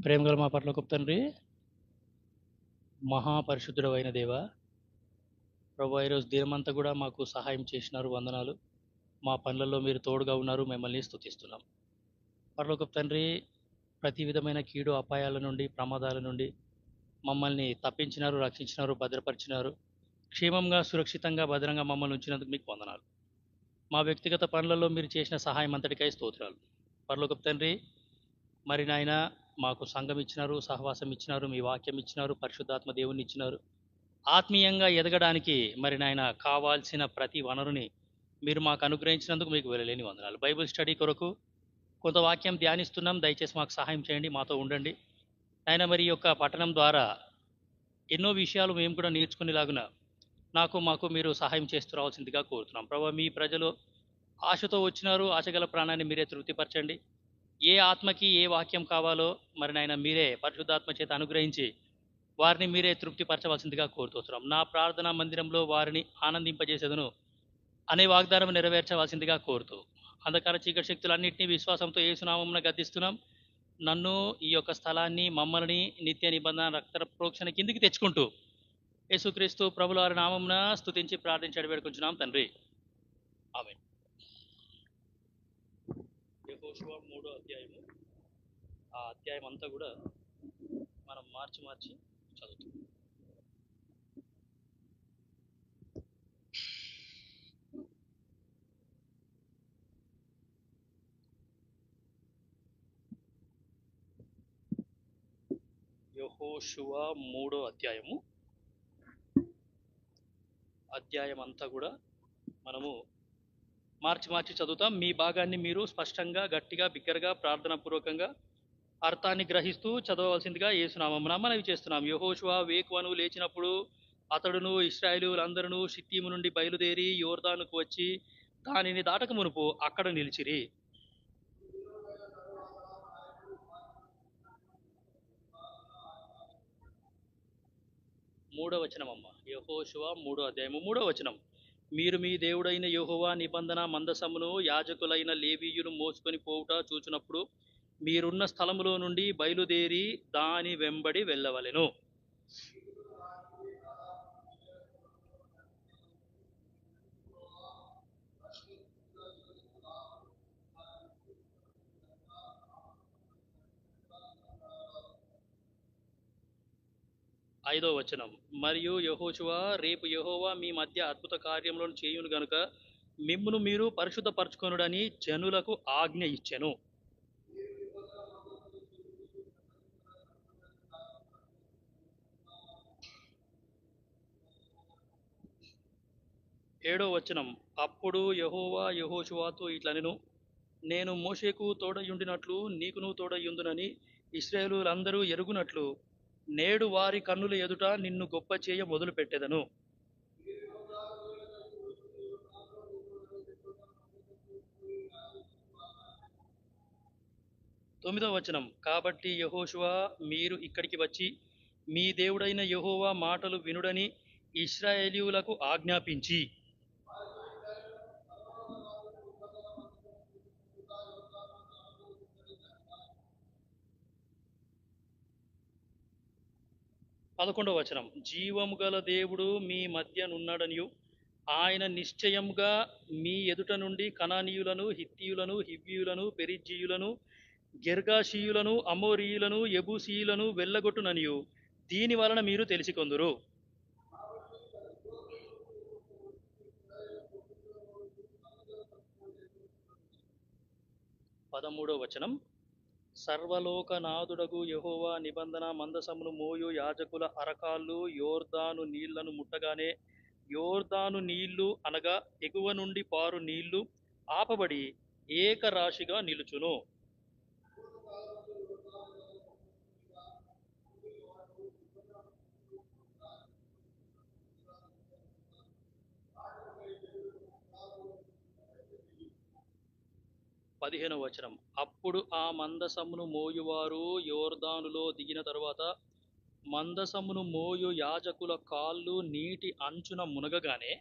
ప్రేమగల మా పరలోకపు తండ్రి, మహాపరిశుద్ధుడవైన దేవ, ప్రభు ఈరోజు దినమంతా కూడా మాకు సహాయం చేసినారు. వందనాలు. మా పనులలో మీరు తోడుగా ఉన్నారు. మిమ్మల్ని స్తుతిస్తున్నాం. పరలోకపు తండ్రి, ప్రతి విధమైన కీడు అపాయాల నుండి, ప్రమాదాల నుండి మమ్మల్ని తప్పించినారు, రక్షించినారు, భద్రపరిచినారు. క్షేమంగా, సురక్షితంగా, భద్రంగా మమ్మల్ని ఉంచినందుకు మీకు వందనాలు. మా వ్యక్తిగత పనులలో మీరు చేసిన సహాయం అంతటికై స్తోత్రాలు. పరలోకపు తండ్రి, మరి నాయన మాకు సంఘం ఇచ్చినారు, సహవాసం ఇచ్చినారు, మీ వాక్యం ఇచ్చినారు, పరిశుద్ధాత్మ దేవుని ఇచ్చినారు. ఆత్మీయంగా ఎదగడానికి మరి నాయన కావాల్సిన ప్రతి వనరుని మీరు మాకు అనుగ్రహించినందుకు మీకు వెళ్ళలేని వందనాలు. బైబిల్ స్టడీ కొరకు కొంత వాక్యం ధ్యానిస్తున్నాం. దయచేసి మాకు సహాయం చేయండి, మాతో ఉండండి. ఆయన మరి ఈ యొక్క పట్టణం ద్వారా ఎన్నో విషయాలు మేము కూడా నేర్చుకునేలాగున మాకు మీరు సహాయం చేస్తూ రావాల్సిందిగా కోరుతున్నాం. ప్రభావ, మీ ప్రజలు ఆశతో వచ్చినారు. ఆశగల ప్రాణాన్ని మీరే తృప్తిపరచండి. ఏ ఆత్మకి ఏ వాక్యం కావాలో మరి నాయన మీరే పరిశుద్ధాత్మ చేత అనుగ్రహించి వారిని మీరే తృప్తిపరచవలసిందిగా కోరుతున్నాం. నా ప్రార్థనా మందిరంలో వారిని ఆనందింపజేసేదను అనే వాగ్దానం నెరవేర్చవలసిందిగా కోరుతూ అంధకార చీకటి శక్తులన్నింటినీ విశ్వాసంతో యేసునామమున గద్దిస్తున్నాం. నన్ను, ఈ యొక్క స్థలాన్ని, మమ్మల్ని నిత్య నిబంధన రక్త ప్రోక్షణ కిందికి తెచ్చుకుంటూ యేసుక్రీస్తు ప్రభుల వారి నామమున స్తుతించి ప్రార్థించి వేడుకుంటున్నాం తండ్రి. ఆమేన్. యెహోషువ 3వ అధ్యాయము. ఆ అధ్యాయం అంతా కూడా మనం మార్చి చదువుతాం. యెహోషువ 3వ అధ్యాయము. అధ్యాయం అంతా కూడా మనము మార్చి చదువుతాం. మీ భాగాన్ని మీరు స్పష్టంగా, గట్టిగా, బిగ్గరగా, ప్రార్థనా పూర్వకంగా అర్థాన్ని గ్రహిస్తూ చదవవలసిందిగా యేసునామమున మనవి చేస్తున్నాం. యెహోషువ వేకువను లేచినప్పుడు అతడును ఇశ్రాయేలీయులందరూ షిత్తీము నుండి బయలుదేరి యోర్దానుకు వచ్చి దానిని దాటక మునుపు అక్కడ నిలిచిరి. 3వ వచనమమ్మ. యెహోషువ 3వ అధ్యాయము 3వ వచనం. మీరు మీ దేవుడైన యెహోవా నిబంధన మందసమును యాజకులైన లేవీయులు మోసుకొని పోవుట చూచినప్పుడు మీరున్న స్థలములో నుండి బయలుదేరి దాని వెంబడి వెళ్ళవలెను. ఐదో వచనం. మరియు యెహోషువ, రేపు యెహోవా మీ మధ్య అద్భుత కార్యములను చేయును గనుక మిమ్మును మీరు పరిశుద్ధపరచుకొనుడని జనులకు ఆజ్ఞ ఇచ్చెను. 7వ వచనం. అప్పుడు యెహోవా యెహోషువతో ఇట్లనెను, నేను మోషేకు తోడయుండినట్లు నీకును తోడయుందునని ఇశ్రాయేలులందరూ ఎరుగునట్లు నేడు వారి కన్నుల ఎదుట నిన్ను గొప్ప చేయ మొదలుపెట్టెదను. 9వ వచనం. కాబట్టి యెహోషువ, మీరు ఇక్కడికి వచ్చి మీ దేవుడైన యెహోవా మాటలు వినుడని ఇశ్రాయేలీయులకు ఆజ్ఞాపించి 11వ వచనం. జీవము గల దేవుడు మీ మధ్య నున్నడనియు ఆయన నిశ్చయముగా మీ ఎదుట నుండి కనానీయులను, హిత్తీయులను, హివ్వీయులను, పెరిజ్జీయులను, గెర్గాషీయులను, అమోరీయులను, యెబూసీయులను వెళ్ళగొట్టుననియు దీని వలన మీరు తెలిసికొందురు. 13వ వచనం. సర్వలోకనాథుడగు యెహోవా నిబంధన మందసమును మోయు యాజకుల అరకాళ్ళు యోర్దాను నీళ్లను ముట్టగానే యోర్దాను నీళ్లు అనగా ఎగువ నుండి పారు నీళ్లు ఆపబడి ఏకరాశిగా నిలుచును. 15వ వచనం. అప్పుడు ఆ మందసమును మోయువారు యోర్దానులో దిగిన తరువాత మందసమును మోయు యాజకుల కాళ్ళు నీటి అంచున మునగగానే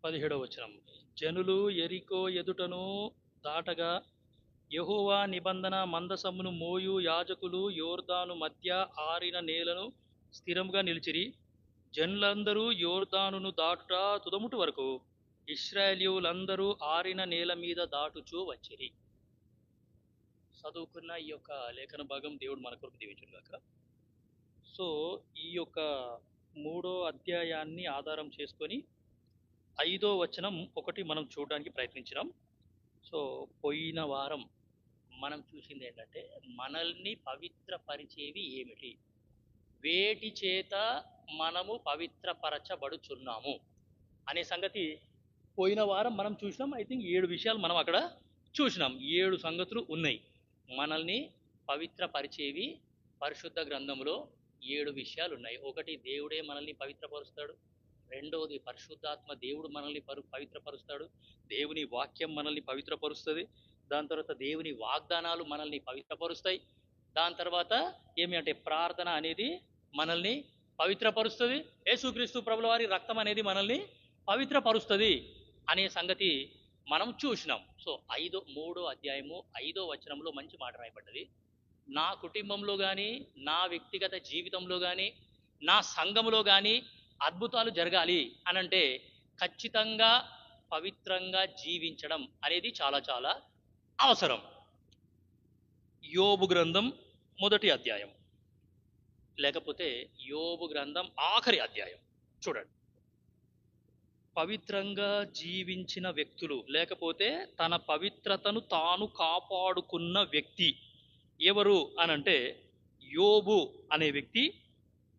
17వ వచనం. జనులు యెరికో ఎదుటను దాటగా యెహోవా నిబంధన మందసమును మోయు యాజకులు యోర్దాను మధ్య ఆరిన నేలను స్థిరముగా నిలిచిరి. జనులందరూ యోర్దానును దాటుట తుదముటి వరకు ఇశ్రాయేలీయులందరూ ఆరిన నేల మీద దాటుచూ వచ్చిరి. చదువుకున్న ఈ యొక్క లేఖన భాగం దేవుడు మన కొరకు దీవించును గాక. సో ఈ యొక్క 3వ అధ్యాయాన్ని ఆధారం చేసుకొని 5వ వచనం ఒకటి మనం చూడడానికి ప్రయత్నించినాం. సో పోయిన వారం మనం చూసింది ఏంటంటే మనల్ని పవిత్రపరిచేవి ఏమిటి, వేటి చేత మనము పవిత్రపరచబడుచున్నాము అనే సంగతి పోయిన వారం మనం చూసినాం. ఐ థింక్ 7 విషయాలు మనం అక్కడ చూసినాం. 7 సంగతులు ఉన్నాయి మనల్ని పవిత్రపరిచేవి. పరిశుద్ధ గ్రంథంలో 7 విషయాలు ఉన్నాయి. ఒకటి, దేవుడే మనల్ని పవిత్రపరుస్తాడు. రెండవది, పరిశుద్ధాత్మ దేవుడు మనల్ని పవిత్రపరుస్తాడు. దేవుని వాక్యం మనల్ని పవిత్రపరుస్తుంది. దాని తర్వాత దేవుని వాగ్దానాలు మనల్ని పవిత్రపరుస్తాయి. దాని తర్వాత ఏమి అంటే ప్రార్థన అనేది మనల్ని పవిత్రపరుస్తుంది. యేసుక్రీస్తు ప్రభుల వారి రక్తం అనేది మనల్ని పవిత్రపరుస్తుంది అనే సంగతి మనం చూసినాం. సో 3వ అధ్యాయము 5వ వచనంలో మంచి మాట రాయబడ్డది. నా కుటుంబంలో కానీ, నా వ్యక్తిగత జీవితంలో కానీ, నా సంఘంలో కానీ అద్భుతాలు జరగాలి అనంటే ఖచ్చితంగా పవిత్రంగా జీవించడం అనేది చాలా చాలా అవసరం. యోబు గ్రంథం 1వ అధ్యాయం, లేకపోతే యోబు గ్రంథం ఆఖరి అధ్యాయం చూడండి. పవిత్రంగా జీవించిన వ్యక్తులు, లేకపోతే తన పవిత్రతను తాను కాపాడుకున్న వ్యక్తి ఎవరు అనంటే యోబు అనే వ్యక్తి.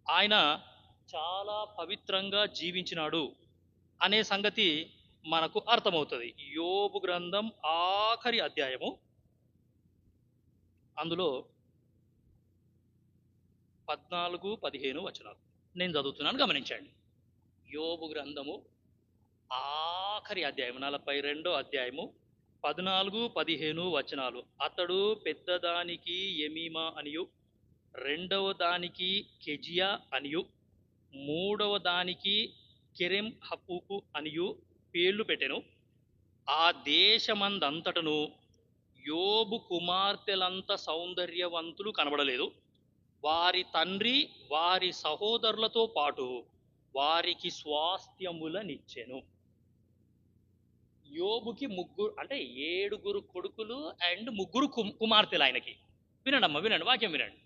ఆయన చాలా పవిత్రంగా జీవించినాడు అనే సంగతి మనకు అర్థమవుతుంది. యోబు గ్రంథం ఆఖరి అధ్యాయము, అందులో 14-15 వచనాలు నేను చదువుతున్నాను, గమనించండి. యోబు గ్రంథము ఆఖరి అధ్యాయం 42వ అధ్యాయము 14-15 వచనాలు. అతడు పెద్దదానికి యమీమా అనియు, రెండవ దానికి కెజియా అనియు, మూడవ దానికి కెరెం హపుకు అనియు పేర్లు పెట్టెను. ఆ దేశమందంతటను యోబు కుమార్తెలంత సౌందర్యవంతులు కనబడలేదు. వారి తండ్రి వారి సహోదరులతో పాటు వారికి స్వాస్థ్యములనిచ్చెను. యోబుకి 7 కొడుకులు అండ్ 3 కుమార్తెలు ఆయనకి. వినండమ్మా, వినండి, వాక్యం వినండి.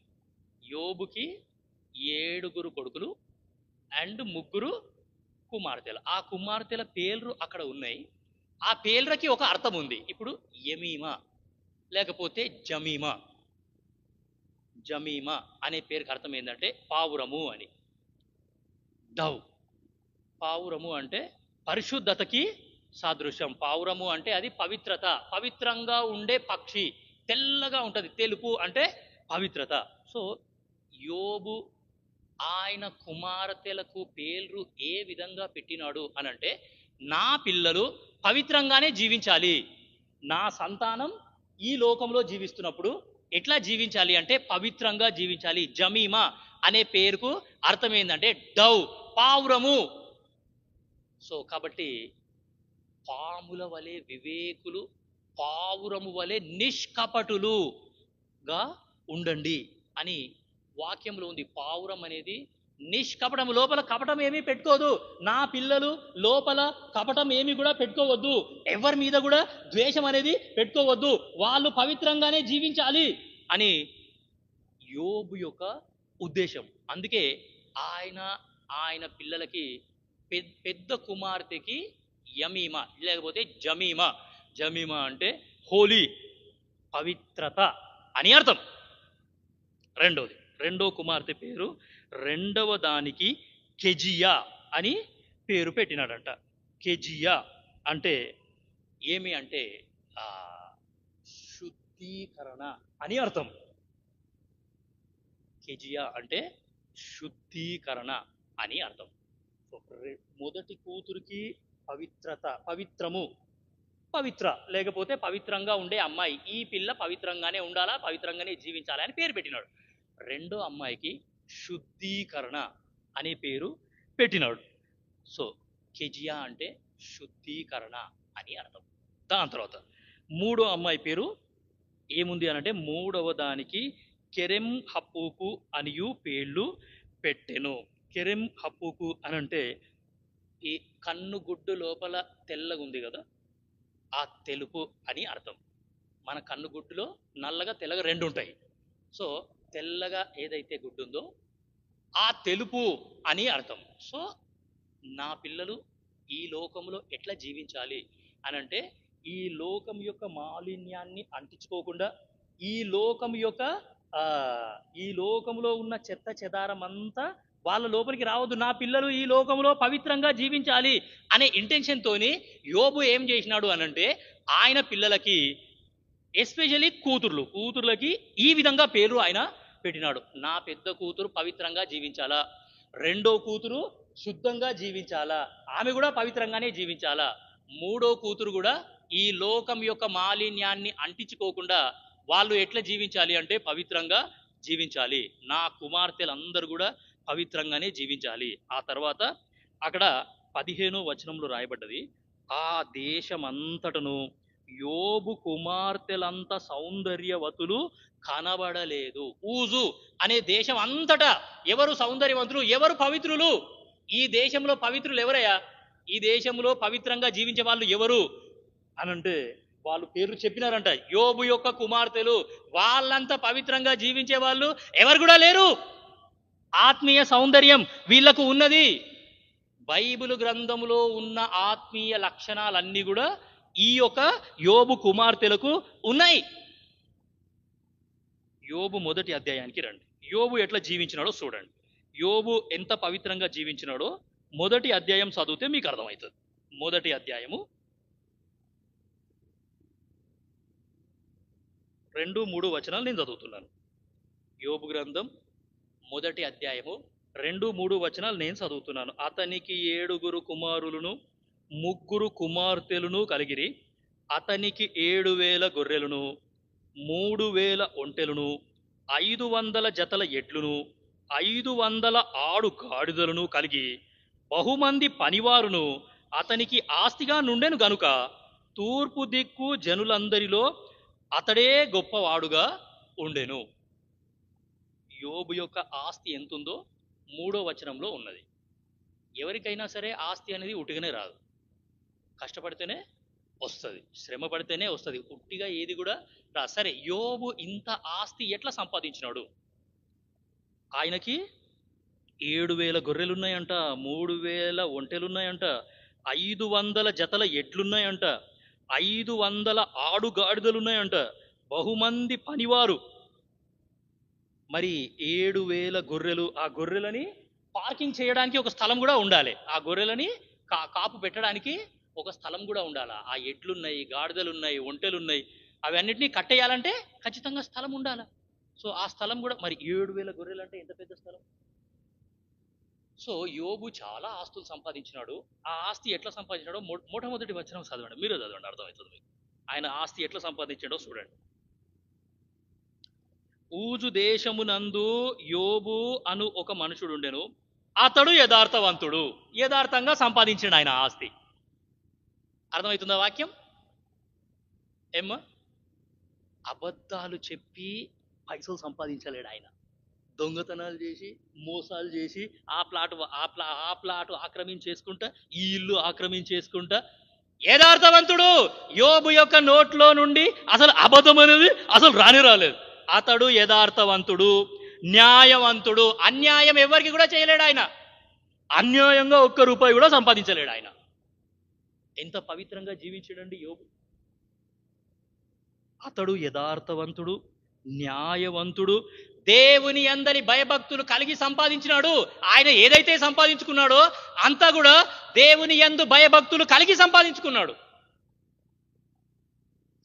యోబుకి 7 కొడుకులు అండ్ 3 కుమార్తెలు. ఆ కుమార్తెల పేర్లు అక్కడ ఉన్నాయి. ఆ పేర్లకి ఒక అర్థం ఉంది. ఇప్పుడు యమీమా లేకపోతే జమీమా. జమీమా అనే పేరుకి అర్థం ఏంటంటే పావురము అని. డవ్, పావురము అంటే పరిశుద్ధతకి సాదృశ్యం. పావురము అంటే అది పవిత్రత, పవిత్రంగా ఉండే పక్షి. తెల్లగా ఉంటుంది, తెలుపు అంటే పవిత్రత. సో యోబు ఆయన కుమార్తెలకు పేర్లు ఏ విధంగా పెట్టినాడు అనంటే, నా పిల్లలు పవిత్రంగానే జీవించాలి, నా సంతానం ఈ లోకంలో జీవిస్తున్నప్పుడు ఎట్లా జీవించాలి అంటే పవిత్రంగా జీవించాలి. జమీమా అనే పేరుకు అర్థం ఏంటంటే డవ్, పావురము. సో కాబట్టి పాముల వలె వివేకులు, పావురము వలె నిష్కపటులుగా ఉండండి అని వాక్యంలో ఉంది. పావురం అనేది నిష్కపటం, లోపల కపటం ఏమీ పెట్టుకోదు. నా పిల్లలు లోపల కపటం ఏమీ కూడా పెట్టుకోవద్దు, ఎవరి మీద కూడా ద్వేషం అనేది పెట్టుకోవద్దు, వాళ్ళు పవిత్రంగానే జీవించాలి అని యోబు యొక్క ఉద్దేశం. అందుకే ఆయన పిల్లలకి పెద్ద కుమార్తెకి యమీమా లేకపోతే జమీమా. జమీమా అంటే హోలీ, పవిత్రత అని అర్థం. రెండో కుమార్తె పేరు, రెండవ దానికి కెజియా అని పేరు పెట్టినాడంట. కెజియా అంటే ఏమి అంటే శుద్ధీకరణ అని అర్థం. కెజియా అంటే శుద్ధీకరణ అని అర్థం. మొదటి కూతురికి పవిత్రత, పవిత్రము, పవిత్ర లేకపోతే పవిత్రంగా ఉండే అమ్మాయి. ఈ పిల్ల పవిత్రంగానే ఉండాలా, పవిత్రంగానే జీవించాలి అని పేరు పెట్టినాడు. రెండో అమ్మాయికి శుద్ధీకరణ అనే పేరు పెట్టినాడు. సో కెజియా అంటే శుద్ధీకరణ అని అర్థం. దాని తర్వాత మూడో అమ్మాయి పేరు ఏముంది అనంటే మూడవ దానికి కెరెం హప్పుకు అనియు పేర్లు పెట్టెను. కెరెం హప్పుకు అనంటే ఈ కన్నుగుడ్డు లోపల తెల్లగా ఉంది కదా, ఆ తెలుపు అని అర్థం. మన కన్నుగుడ్డులో నల్లగా తెల్లగా రెండు ఉంటాయి. సో తెల్లగా ఏదైతే గుడ్డు ఉందో ఆ తెలుపు అని అర్థం. సో నా పిల్లలు ఈ లోకంలో ఎట్లా జీవించాలి అనంటే ఈ లోకం యొక్క మాలిన్యాన్ని అంటించుకోకుండా ఈ లోకం యొక్క ఆ ఈ లోకంలో ఉన్న చెత్త చెదారం అంతా వాళ్ళ లోపలికి రావద్దు. నా పిల్లలు ఈ లోకంలో పవిత్రంగా జీవించాలి అనే ఇంటెన్షన్ తోని యోబు ఏం చేసినాడు అనంటే ఆయన పిల్లలకి ఎస్పెషల్లీ కూతుర్లకి ఈ విధంగా పేర్లు ఆయన పెట్టినాడు. నా పెద్ద కూతురు పవిత్రంగా జీవించాలా, రెండో కూతురు శుద్ధంగా జీవించాలా, ఆమె కూడా పవిత్రంగానే జీవించాలా, మూడో కూతురు కూడా ఈ లోకం యొక్క మాలిన్యాన్ని అంటించుకోకుండా వాళ్ళు ఎట్లా జీవించాలి అంటే పవిత్రంగా జీవించాలి. నా కుమార్తెలందరూ కూడా పవిత్రంగానే జీవించాలి. ఆ తర్వాత అక్కడ 15వ వచనంలో రాయబడ్డది, ఆ దేశమంతటను యోబు కుమార్తెలంత సౌందర్యవతులు కనబడలేదు. ఊజు అనే దేశం అంతటా ఎవరు సౌందర్యవంతులు, ఎవరు పవిత్రులు? ఈ దేశంలో పవిత్రులు ఎవరయ్యా? ఈ దేశంలో పవిత్రంగా జీవించే వాళ్ళు ఎవరు అనంటే వాళ్ళు పేర్లు చెప్పినారంట. యోబు యొక్క కుమార్తెలు, వాళ్ళంతా పవిత్రంగా జీవించే వాళ్ళు ఎవరు కూడా లేరు. ఆత్మీయ సౌందర్యం వీళ్లకు ఉన్నది. బైబిల్ గ్రంథంలో ఉన్న ఆత్మీయ లక్షణాలన్నీ కూడా ఈ యొక్క యోబు కుమార్తెలకు ఉన్నాయి. యోబు మొదటి అధ్యాయానికి రండి. యోబు ఎట్లా జీవించినాడో చూడండి. యోబు ఎంత పవిత్రంగా జీవించినాడో మొదటి అధ్యాయం చదివితే మీకు అర్థమవుతుంది. మొదటి అధ్యాయము 2-3 వచనాలు నేను చదువుతున్నాను. యోబు గ్రంథం మొదటి అధ్యాయము 2-3 వచనాలు నేను చదువుతున్నాను. అతనికి 7 కుమారులను 3 కుమార్తెలను కలిగిరి. అతనికి 7,000 గొర్రెలను 3,000 ఒంటెలను 500 జతల ఎడ్లను 500 ఆడు గాడిదలను కలిగి బహుమంది పనివారును అతనికి ఆస్తిగా నుండెను గనుక తూర్పు దిక్కు జనులందరిలో అతడే గొప్పవాడుగా ఉండెను. యోబు యొక్క ఆస్తి ఎంతుందో 3వ వచనంలో ఉన్నది. ఎవరికైనా సరే ఆస్తి అనేది ఉట్టిగానే రాదు, కష్టపడితేనే వస్తుంది, శ్రమ పడితేనే వస్తుంది, ఉట్టిగా ఏది కూడా రాదు. సరే, యోబు ఇంత ఆస్తి ఎట్లా సంపాదించినాడు? ఆయనకి 7,000 గొర్రెలున్నాయంట, 3,000 ఒంటెలున్నాయంట, 500 జతల ఎడ్లున్నాయంట, 500 ఆడుగాడిదలున్నాయంట, బహుమంది పనివారు. మరి 7,000 గొర్రెలు, ఆ గొర్రెలని పార్కింగ్ చేయడానికి ఒక స్థలం కూడా ఉండాలి. ఆ గొర్రెలని కాపు పెట్టడానికి ఒక స్థలం కూడా ఉండాలి. ఆ ఎడ్లున్నాయి, గాడిదలున్నాయి, ఒంటెలున్నాయి, అవన్నిటినీ కట్టేయాలంటే ఖచ్చితంగా స్థలం ఉండాలి. సో ఆ స్థలం కూడా, మరి 7,000 గొర్రెలు అంటే ఎంత పెద్ద స్థలం. సో యోబు చాలా ఆస్తులు సంపాదించినాడు. ఆ ఆస్తి ఎట్లా సంపాదించాడో మొట్టమొదటి వచనం చదవండి, మీరు చదవండి, అర్థమవుతుంది మీకు. ఆయన ఆస్తి ఎట్లా సంపాదించాడో చూడండి. ఊజు దేశమునందు యోబు అను ఒక మనుషుడు ఉండెను. అతడు యథార్థవంతుడు. యథార్థంగా సంపాదించాడు ఆయన ఆస్తి. అర్థమవుతుందా వాక్యం? ఏమ్మా, అబద్ధాలు చెప్పి పైసలు సంపాదించలేడు ఆయన. దొంగతనాలు చేసి, మోసాలు చేసి, ఆ ప్లాట్ ఆక్రమించేసుకుంటా, ఈ ఇల్లు ఆక్రమించేసుకుంటా. యథార్థవంతుడు. యోబు యొక్క నోట్లో నుండి అసలు అబద్ధం అనేది అసలు రాలేదు. అతడు యథార్థవంతుడు, న్యాయవంతుడు. అన్యాయం ఎవరికి కూడా చేయలేడు ఆయన. అన్యాయంగా ఒక్క రూపాయి కూడా సంపాదించలేడు ఆయన. ఎంత పవిత్రంగా జీవించాడండి యోబు. అతడు యథార్థవంతుడు, న్యాయవంతుడు, దేవుని యందలి భయభక్తులు కలిగి సంపాదించినాడు. ఆయన ఏదైతే సంపాదించుకున్నాడో అంతా కూడా దేవుని యందు భయభక్తులు కలిగి సంపాదించుకున్నాడు.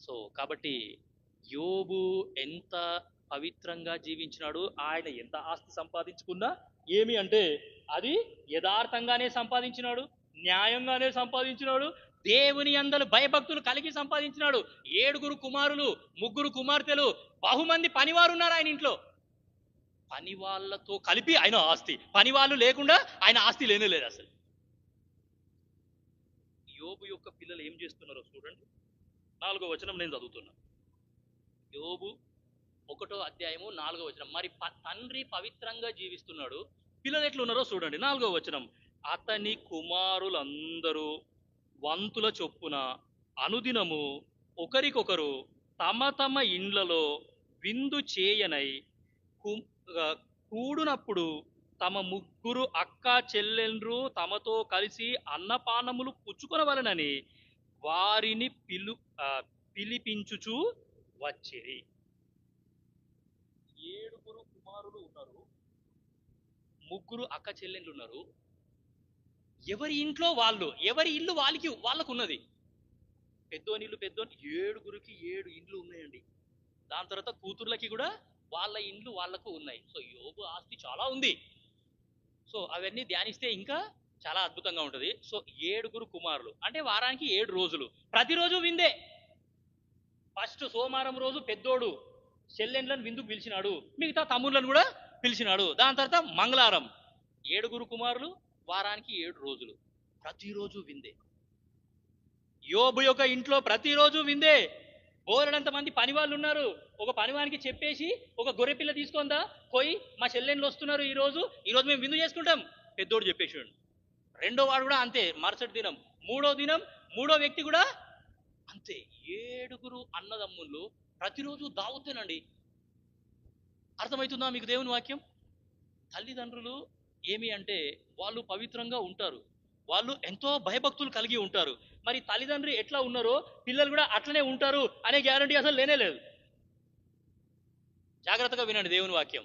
సో కాబట్టి యోబు ఎంత పవిత్రంగా జీవించినాడు, ఆయన ఎంత ఆస్తి సంపాదించుకున్నా ఏమి అంటే అది యథార్థంగానే సంపాదించినాడు, న్యాయంగానే సంపాదించినాడు, దేవుని యందలి భయభక్తులు కలిగి సంపాదించినాడు. 7 కుమారులు, 3 కుమార్తెలు, బహుమంది పనివారు ఉన్నారు ఆయన ఇంట్లో. పని వాళ్ళతో కలిపి ఆయన ఆస్తి. పని వాళ్ళు లేకుండా ఆయన ఆస్తి లేనే లేదు అసలు. యోబు యొక్క పిల్లలు ఏం చేస్తున్నారో చూడండి. 4వ వచనం నేను చదువుతున్నా. యోబు 1వ అధ్యాయము 4వ వచనం. మరి తండ్రి పవిత్రంగా జీవిస్తున్నాడు, పిల్లలు ఎట్లున్నారో చూడండి. 4వ వచనం. అతని కుమారులందరూ వంతుల చొప్పున అనుదినము ఒకరికొకరు తమ తమ ఇండ్లలో విందు చేయనై కూడునప్పుడు తమ ముగ్గురు అక్క చెల్లెండ్రు తమతో కలిసి అన్నపానములు పుచ్చుకొనవలెనని వారిని పిలిపించుచు వచ్చిరి. 7 కుమారులు ఉన్నారు, 3 అక్క చెల్లెండ్లు ఉన్నారు. ఎవరి ఇంట్లో వాళ్ళు, ఎవరి ఇల్లు వాళ్ళకు ఉన్నది. పెద్దోని ఇల్లు 7 ఇండ్లు ఉన్నాయండి. దాని తర్వాత కూతుర్లకి కూడా వాళ్ళ ఇండ్లు వాళ్లకు ఉన్నాయి. సో యోబు ఆస్తి చాలా ఉంది. సో అవన్నీ ధ్యానిస్తే ఇంకా చాలా అద్భుతంగా ఉంటది. సో 7 కుమారులు అంటే వారానికి 7 రోజులు, ప్రతిరోజు విందే. ఫస్ట్ సోమవారం రోజు పెద్దోడు చెల్లెండ్లను విందుకు పిలిచినాడు, మిగతా తమ్ముళ్ళను కూడా పిలిచినాడు. దాని తర్వాత మంగళవారం 7 కుమారులు, వారానికి 7 రోజులు, ప్రతిరోజు విందే. యోబు యొక్క ఇంట్లో ప్రతిరోజు విందే. బోలెడంత మంది పని వాళ్ళు ఉన్నారు. ఒక పనివానికి చెప్పేసి ఒక గొర్రె పిల్ల తీసుకుందా పోయి, మా చెల్లెండ్లు వస్తున్నారు ఈరోజు మేము విందు చేసుకుంటాం, పెద్దోడు చెప్పేసాడు. రెండో వాడు కూడా అంతే, మరుసటి దినం, మూడో దినం మూడో వ్యక్తి కూడా అంతే. 7 అన్నదమ్ముళ్ళు ప్రతిరోజు దావుతేనండి. అర్థమవుతుందా మీకు దేవుని వాక్యం? తల్లిదండ్రులు ఏమి అంటే వాళ్ళు పవిత్రంగా ఉంటారు, వాళ్ళు ఎంతో భయభక్తులు కలిగి ఉంటారు. మరి తల్లిదండ్రి ఎట్లా ఉన్నారో పిల్లలు కూడా అట్లనే ఉంటారు అనే గ్యారంటీ అసలు లేనే లేదు. జాగ్రత్తగా వినండి దేవుని వాక్యం.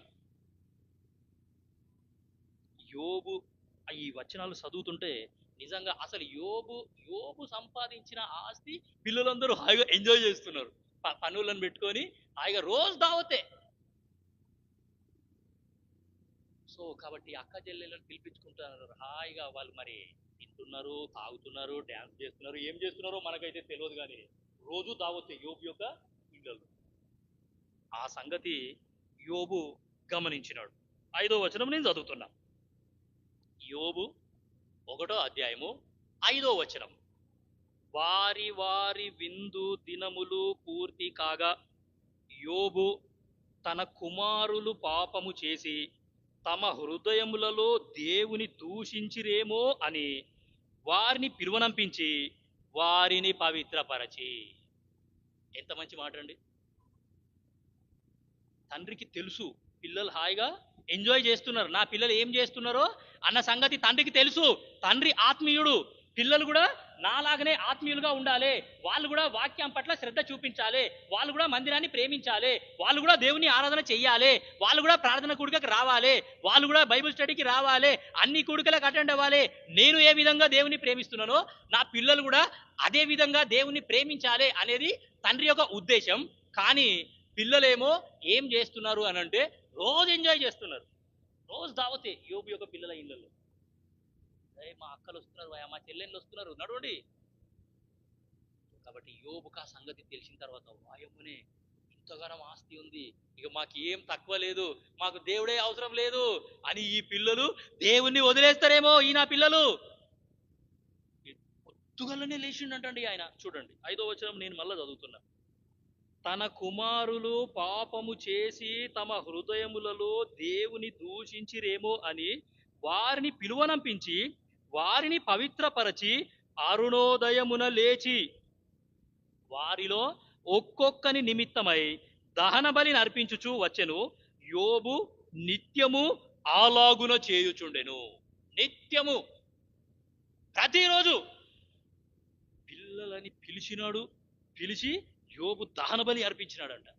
యోబు ఈ వచనాలు చదువుతుంటే నిజంగా అసలు యోబు సంపాదించిన ఆస్తి పిల్లలందరూ హాయిగా ఎంజాయ్ చేస్తున్నారు. పనులను పెట్టుకొని హాయిగా రోజు దావతే. సో కాబట్టి అక్క చెల్లెళ్ళని పిలిపించుకుంటున్నారు హాయిగా. వాళ్ళు మరి తింటున్నారు, తాగుతున్నారు, డ్యాన్స్ చేస్తున్నారు, ఏం చేస్తున్నారో మనకైతే తెలియదు, కానీ రోజు దావతే యోబు యొక్క ఇళ్ళలో. ఆ సంగతి యోబు గమనించినాడు. 5వ వచనం నేను చదువుతున్నా. యోబు 1వ అధ్యాయము 5వ వచనం. వారి వారి విందు దినములు పూర్తి కాగా యోబు తన కుమారులు పాపము చేసి తమ హృదయములలో దేవుని దూషించిరేమో అని వారిని పిలువనంపించి వారిని పవిత్రపరచి. ఎంత మంచి మాట అండి. తండ్రికి తెలుసు పిల్లలు హాయిగా ఎంజాయ్ చేస్తున్నారు, నా పిల్లలు ఏం చేస్తున్నారో అన్న సంగతి తండ్రికి తెలుసు. తండ్రి ఆత్మీయుడు, పిల్లలు కూడా నాలాగనే ఆత్మీయులుగా ఉండాలి, వాళ్ళు కూడా వాక్యం పట్ల శ్రద్ధ చూపించాలి, వాళ్ళు కూడా మందిరాన్ని ప్రేమించాలి, వాళ్ళు కూడా దేవుని ఆరాధన చెయ్యాలి, వాళ్ళు కూడా ప్రార్థన కూడికకి రావాలి, వాళ్ళు కూడా బైబిల్ స్టడీకి రావాలి, అన్ని కూడికలకు అటెండ్ అవ్వాలి. నేను ఏ విధంగా దేవుని ప్రేమిస్తున్నానో నా పిల్లలు కూడా అదే విధంగా దేవుని ప్రేమించాలి అనేది తండ్రి యొక్క ఉద్దేశం. కానీ పిల్లలేమో ఏం చేస్తున్నారు అని అంటే రోజు ఎంజాయ్ చేస్తున్నారు, రోజు దావతే. యోబు యొక్క పిల్లల ఇళ్ళల్లో మా అక్కలు వస్తున్నారు, మా చెల్లెళ్ళు వస్తున్నారు, నడవండి. కాబట్టి యోబుకు ఆ సంగతి తెలిసిన తర్వాత వాయమ్మనే ఇంతగానం ఆస్తి ఉంది, ఇక మాకు ఏం తక్కువ లేదు, మాకు దేవుడే అవసరం లేదు అని ఈ పిల్లలు దేవుణ్ణి వదిలేస్తారేమో. ఈయన పిల్లలు పొద్దుగల్లనే లేచిండంటండి ఆయన. చూడండి 5వ వచనం నేను మళ్ళా చదువుతున్నా. తన కుమారులు పాపము చేసి తమ హృదయములలో దేవుని దూషించిరేమో అని వారిని పిలువనంపించి వారిని పవిత్రపరచి అరుణోదయమున లేచి వారిలో ఒక్కొక్కని నిమిత్తమై దహన బలిని అర్పించుచు వచ్చెను. యోబు నిత్యము అలాగున చేయుచుండెను. నిత్యము ప్రతిరోజు పిల్లలని పిలిచినాడు, పిలిచి యోబు దహన బలి అర్పించినాడంట.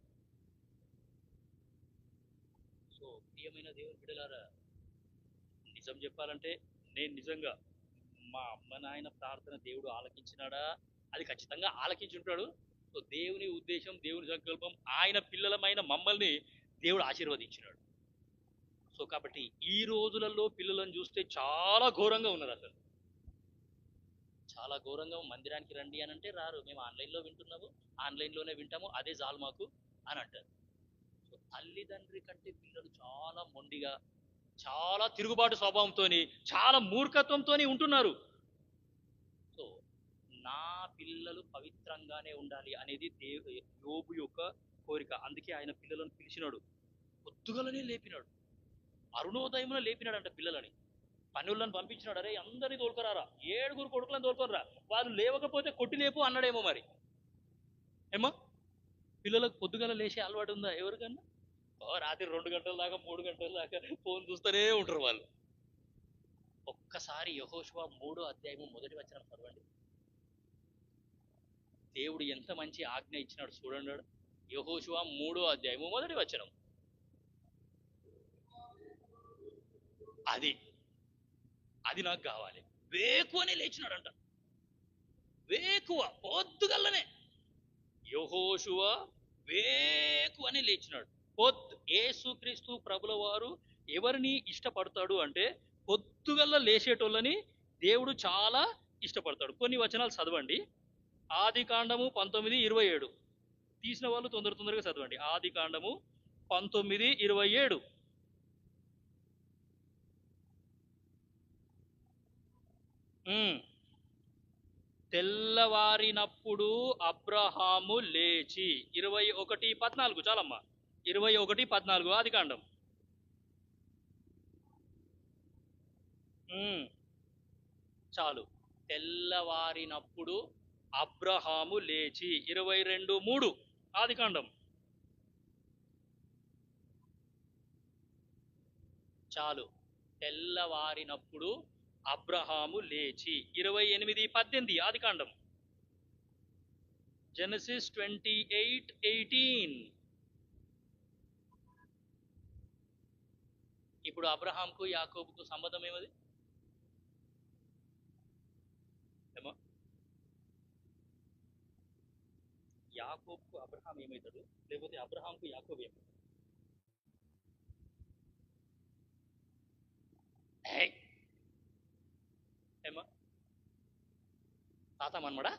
సో ప్రియమైన దేవుని బిడ్డలారా, నిజం చెప్పాలంటే నేను నిజంగా మా అమ్మ నాయన ప్రార్థన దేవుడు ఆలకించినాడా? అది ఖచ్చితంగా ఆలకించి ఉంటాడు. సో దేవుని ఉద్దేశం, దేవుని సంకల్పం, ఆయన పిల్లలమైన మమ్మల్ని దేవుడు ఆశీర్వదించినాడు. సో కాబట్టి ఈ రోజులలో పిల్లలను చూస్తే చాలా ఘోరంగా ఉన్నారు. అసలు చాలా ఘోరంగా. మందిరానికి రండి అని అంటే రారు, మేము ఆన్లైన్లో వింటున్నాము, ఆన్లైన్లోనే వింటాము, అదే చాలు మాకు అని అంటారు. సో తల్లిదండ్రి కంటే పిల్లలు చాలా మొండిగా, చాలా తిరుగుబాటు స్వభావంతో, చాలా మూర్ఖత్వంతో ఉంటున్నారు. సో నా పిల్లలు పవిత్రంగానే ఉండాలి అనేది యోబు యొక్క కోరిక. అందుకే ఆయన పిల్లలను పిలిచినాడు, పొద్దుగలనే లేపినాడు, అరుణోదయంలో లేపినాడంట పిల్లలని. పనులను పంపించినాడు, అరే అందరినీ తోలుకరారా, 7 కొడుకులను తోలుకొనరా, వాళ్ళు లేవకపోతే కొట్టి లేపు అన్నాడేమో మరి. ఏమో పిల్లలకు పొద్దుగల లేచే అలవాటు ఉందా ఎవరికన్నా? రాత్రి 2 గంటల దాకా 3 గంటల దాకా ఫోన్ చూస్తూనే ఉంటారు వాళ్ళు. ఒక్కసారి యెహోషువ 3వ అధ్యాయము 1వ వచనం చదవండి. దేవుడు ఎంత మంచి ఆజ్ఞ ఇచ్చినాడు చూడండి. యెహోషువ 3వ అధ్యాయము 1వ వచనం. అది అది నాకు కావాలి. వేకువనే లేచినాడంట, వేకువ పొద్దుగల్లనే యెహోషువ వేకువనే లేచినాడు. యేసుక్రీస్తు ప్రభుల వారు ఎవరిని ఇష్టపడతాడు అంటే పొద్దుగల్ల లేచేటోళ్ళని దేవుడు చాలా ఇష్టపడతాడు. కొన్ని వచనాలు చదవండి. ఆదికాండము 19:27 తీసిన వాళ్ళు తొందరగా చదవండి. ఆదికాండము 19:27. తెల్లవారినప్పుడు అబ్రహాము లేచి 21:14 చాలమ్మా. 21:14 ఆదికాండం. చాలు. తెల్లవారినప్పుడు అబ్రహాము లేచి 22:3 ఆదికాండం. చాలు. తెల్లవారినప్పుడు అబ్రహాము లేచి 28:18 ఆదికాండం. జెనసిస్ 28:18. ఇప్పుడు అబ్రహాంకు యాకోబుకు సంబంధం ఏమది? ఏమో యాకోబుకు అబ్రహాం ఏమవుతాడు, లేకపోతే అబ్రహాంకు యాకోబు ఏమవుతాడు? ఏమో తాత మన్మడా?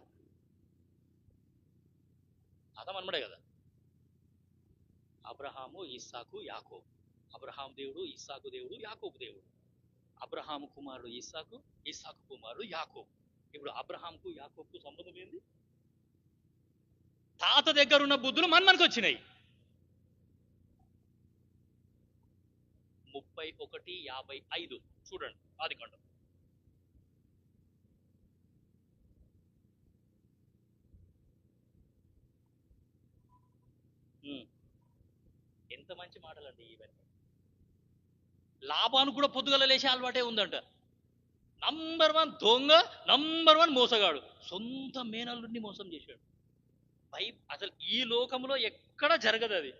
తాత మన్మడే కదా. అబ్రహాము, ఇస్సాకు, యాకోబు. అబ్రహాం దేవుడు, ఇస్సాకు దేవుడు, యాకోబు దేవుడు. అబ్రహాము కుమారుడు ఇస్సాకు, ఇస్సాకు కుమారుడు యాకోబు. ఇప్పుడు అబ్రహాంకు యాకోబుకు సంబంధం ఏంది? తాత దగ్గర ఉన్న బుద్ధులు మనకు వచ్చినాయి. 31:55 చూడండి ఆదికాండం. ఎంత మంచి మాటలండి ఇవన్నీ. లాభానికి కూడా పొద్దుగల లేచే అలవాటే ఉందంట. నంబర్ 1 దొంగ, నంబర్ 1 మోసగాడు. సొంత మేనల్లుడిని మోసం చేశాడు. అసలు ఈ లోకంలో ఎక్కడ జరగదు అది.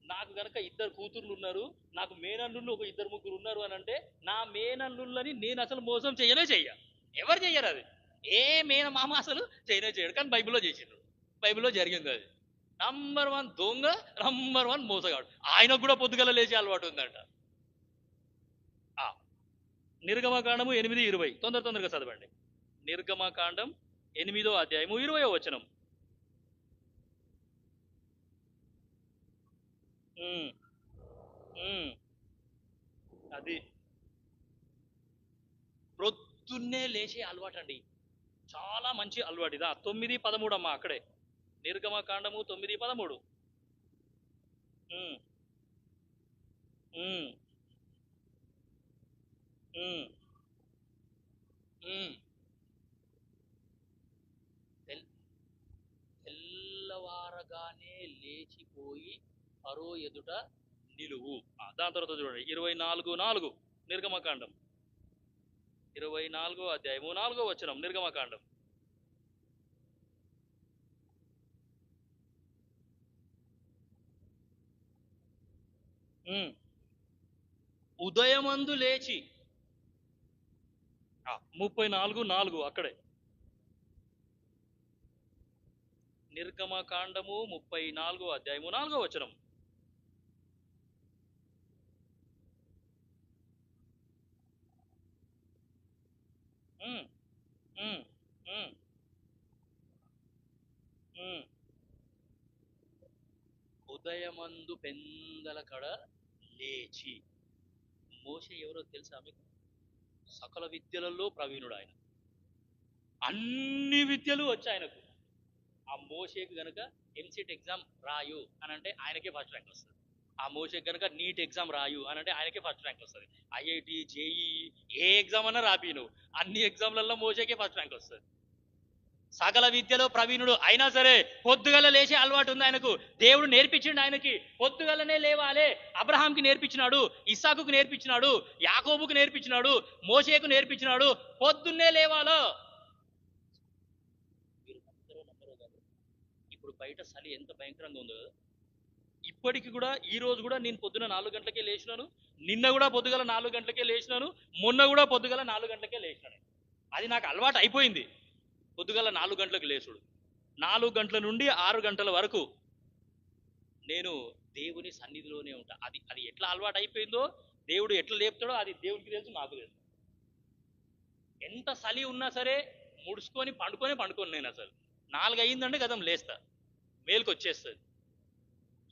నాకు గనక 2 కూతుర్లు ఉన్నారు, నాకు మేనల్లుళ్ళు ఒక 2-3 ఉన్నారు అని అంటే నా మేనల్లుళ్ళని నేను అసలు మోసం చెయ్య. ఎవరు చెయ్యరు అది. ఏ మేనమామ అసలు చేయడు. కానీ బైబిల్లో చేసిండు, బైబిల్లో జరిగింది అది. నంబర్ 1 దొంగ, నంబర్ 1 మోసగాడు. ఆయనకు కూడా పొద్దుగల లేచే అలవాటు ఉందంట. నిర్గమకాండము 8:20 తొందరగా చదవండి. నిర్గమకాండం 8వ అధ్యాయము 20వ వచనం. అది ప్రొద్దున్నే లేచే అలవాటు అండి, చాలా మంచి అలవాటు. ఇదా 9:13 అమ్మా అక్కడే. నిర్గమకాండము 9:13. తెల్లవారగానే లేచిపోయి ఫరో ఎదుట నిలువు. దాని తర్వాత చూడండి 24:4 నిర్గమకాండం. 24వ అధ్యాయము 4వ వచనం నిర్గమకాండం. ఉదయమందు లేచి 34:4 అక్కడే. నిర్గమకాండము 34వ అధ్యాయము 4వ వచనం. ఉదయమందు పెందల కడ లేచి. మోషే ఎవరో తెలుసా మీకు? సకల విద్యలలో ప్రవీణుడు ఆయన. అన్ని విద్యలు వచ్చి ఆయనకు. ఆ మోషేకు గనుక ఎంసెట్ ఎగ్జామ్ రాయు అని అంటే ఆయనకే ఫస్ట్ ర్యాంక్ వస్తుంది. ఆ మోషేకు గనుక నీట్ ఎగ్జామ్ రాయు అని అంటే ఆయనకే ఫస్ట్ ర్యాంక్ వస్తుంది. ఐఐటి, జేఈ ఏ ఎగ్జామ్ అన్నా రాపి నువ్వు, అన్ని ఎగ్జామ్లలో మోషేకే ఫస్ట్ ర్యాంక్ వస్తుంది. సకల విద్యలో ప్రవీణుడు అయినా సరే పొద్దుగల లేచే అలవాటు ఉంది ఆయనకు. దేవుడు నేర్పించిండు ఆయనకి, పొద్దుగలనే లేవాలే. అబ్రహాంకి నేర్పించినాడు, ఇస్సాకుకు నేర్పించినాడు, యాకోబుకు నేర్పించినాడు, మోషేకు నేర్పించినాడు, పొద్దున్నే లేవాలో. మీరు నమ్మరో నమ్మరో కాదు, ఇప్పుడు బయట చలి ఎంత భయంకరంగా ఉందో కదా. ఇప్పటికి కూడా ఈ రోజు కూడా నేను పొద్దున 4 గంటలకే లేచినాను, నిన్న కూడా పొద్దుగల 4 గంటలకే లేచినాను, మొన్న కూడా పొద్దుగల 4 గంటలకే లేచినాను. అది నాకు అలవాటు అయిపోయింది, పొద్దుగల 4 గంటలకు లేచుడు. 4 గంటల నుండి 6 గంటల వరకు నేను దేవుని సన్నిధిలోనే ఉంటా. అది అది ఎట్లా అలవాటు అయిపోయిందో, దేవుడు ఎట్లా లేపుతాడో అది దేవుడికి తెలుసు, నాకు తెలుసు. ఎంత చలి ఉన్నా సరే ముడుచుకొని పండుకొని నేను అసలు 4 అయిందంటే గతం లేస్తా, మేలుకు వచ్చేస్తుంది.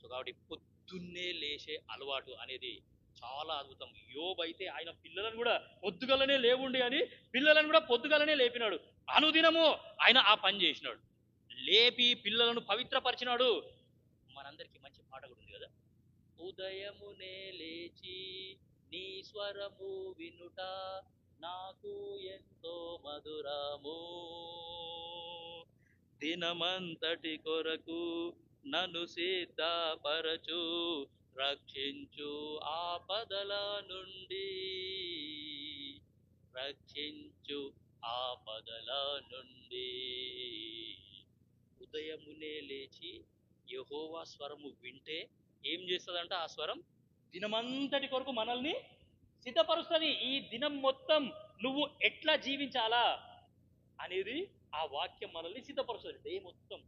సో కాబట్టి పొద్దున్నే లేచే అలవాటు అనేది చాలా అద్భుతం. యోబు అయితే ఆయన పిల్లలను కూడా పొద్దుగలనే లేవుండి అని పిల్లలను కూడా పొద్దుగలనే లేపినాడు. అనుదినము ఆయన ఆ పని చేసినాడు, లేపి పిల్లలను పవిత్రపరిచినాడు. మనందరికీ మంచి పాట కూడా ఉంది కదా, ఉదయమునే లేచి నీ స్వరము వినుట నాకు ఎంతో మధురము, దినమంతటి కొరకు నన్ను సిద్ధపరచు, రక్షించు ఆపదల నుండి, రక్షించు ఆపదల నుండి. ఉదయమునే లేచి యెహోవా స్వరము వింటే ఏం చేస్తుందంట? ఆ స్వరం దినమంతటి కొరకు మనల్ని సిద్ధపరుస్తుంది. ఈ దినం మొత్తం నువ్వు ఎట్లా జీవించాలా అనేది ఆ వాక్యం మనల్ని సిద్ధపరుస్తుంది. డే మొత్తం,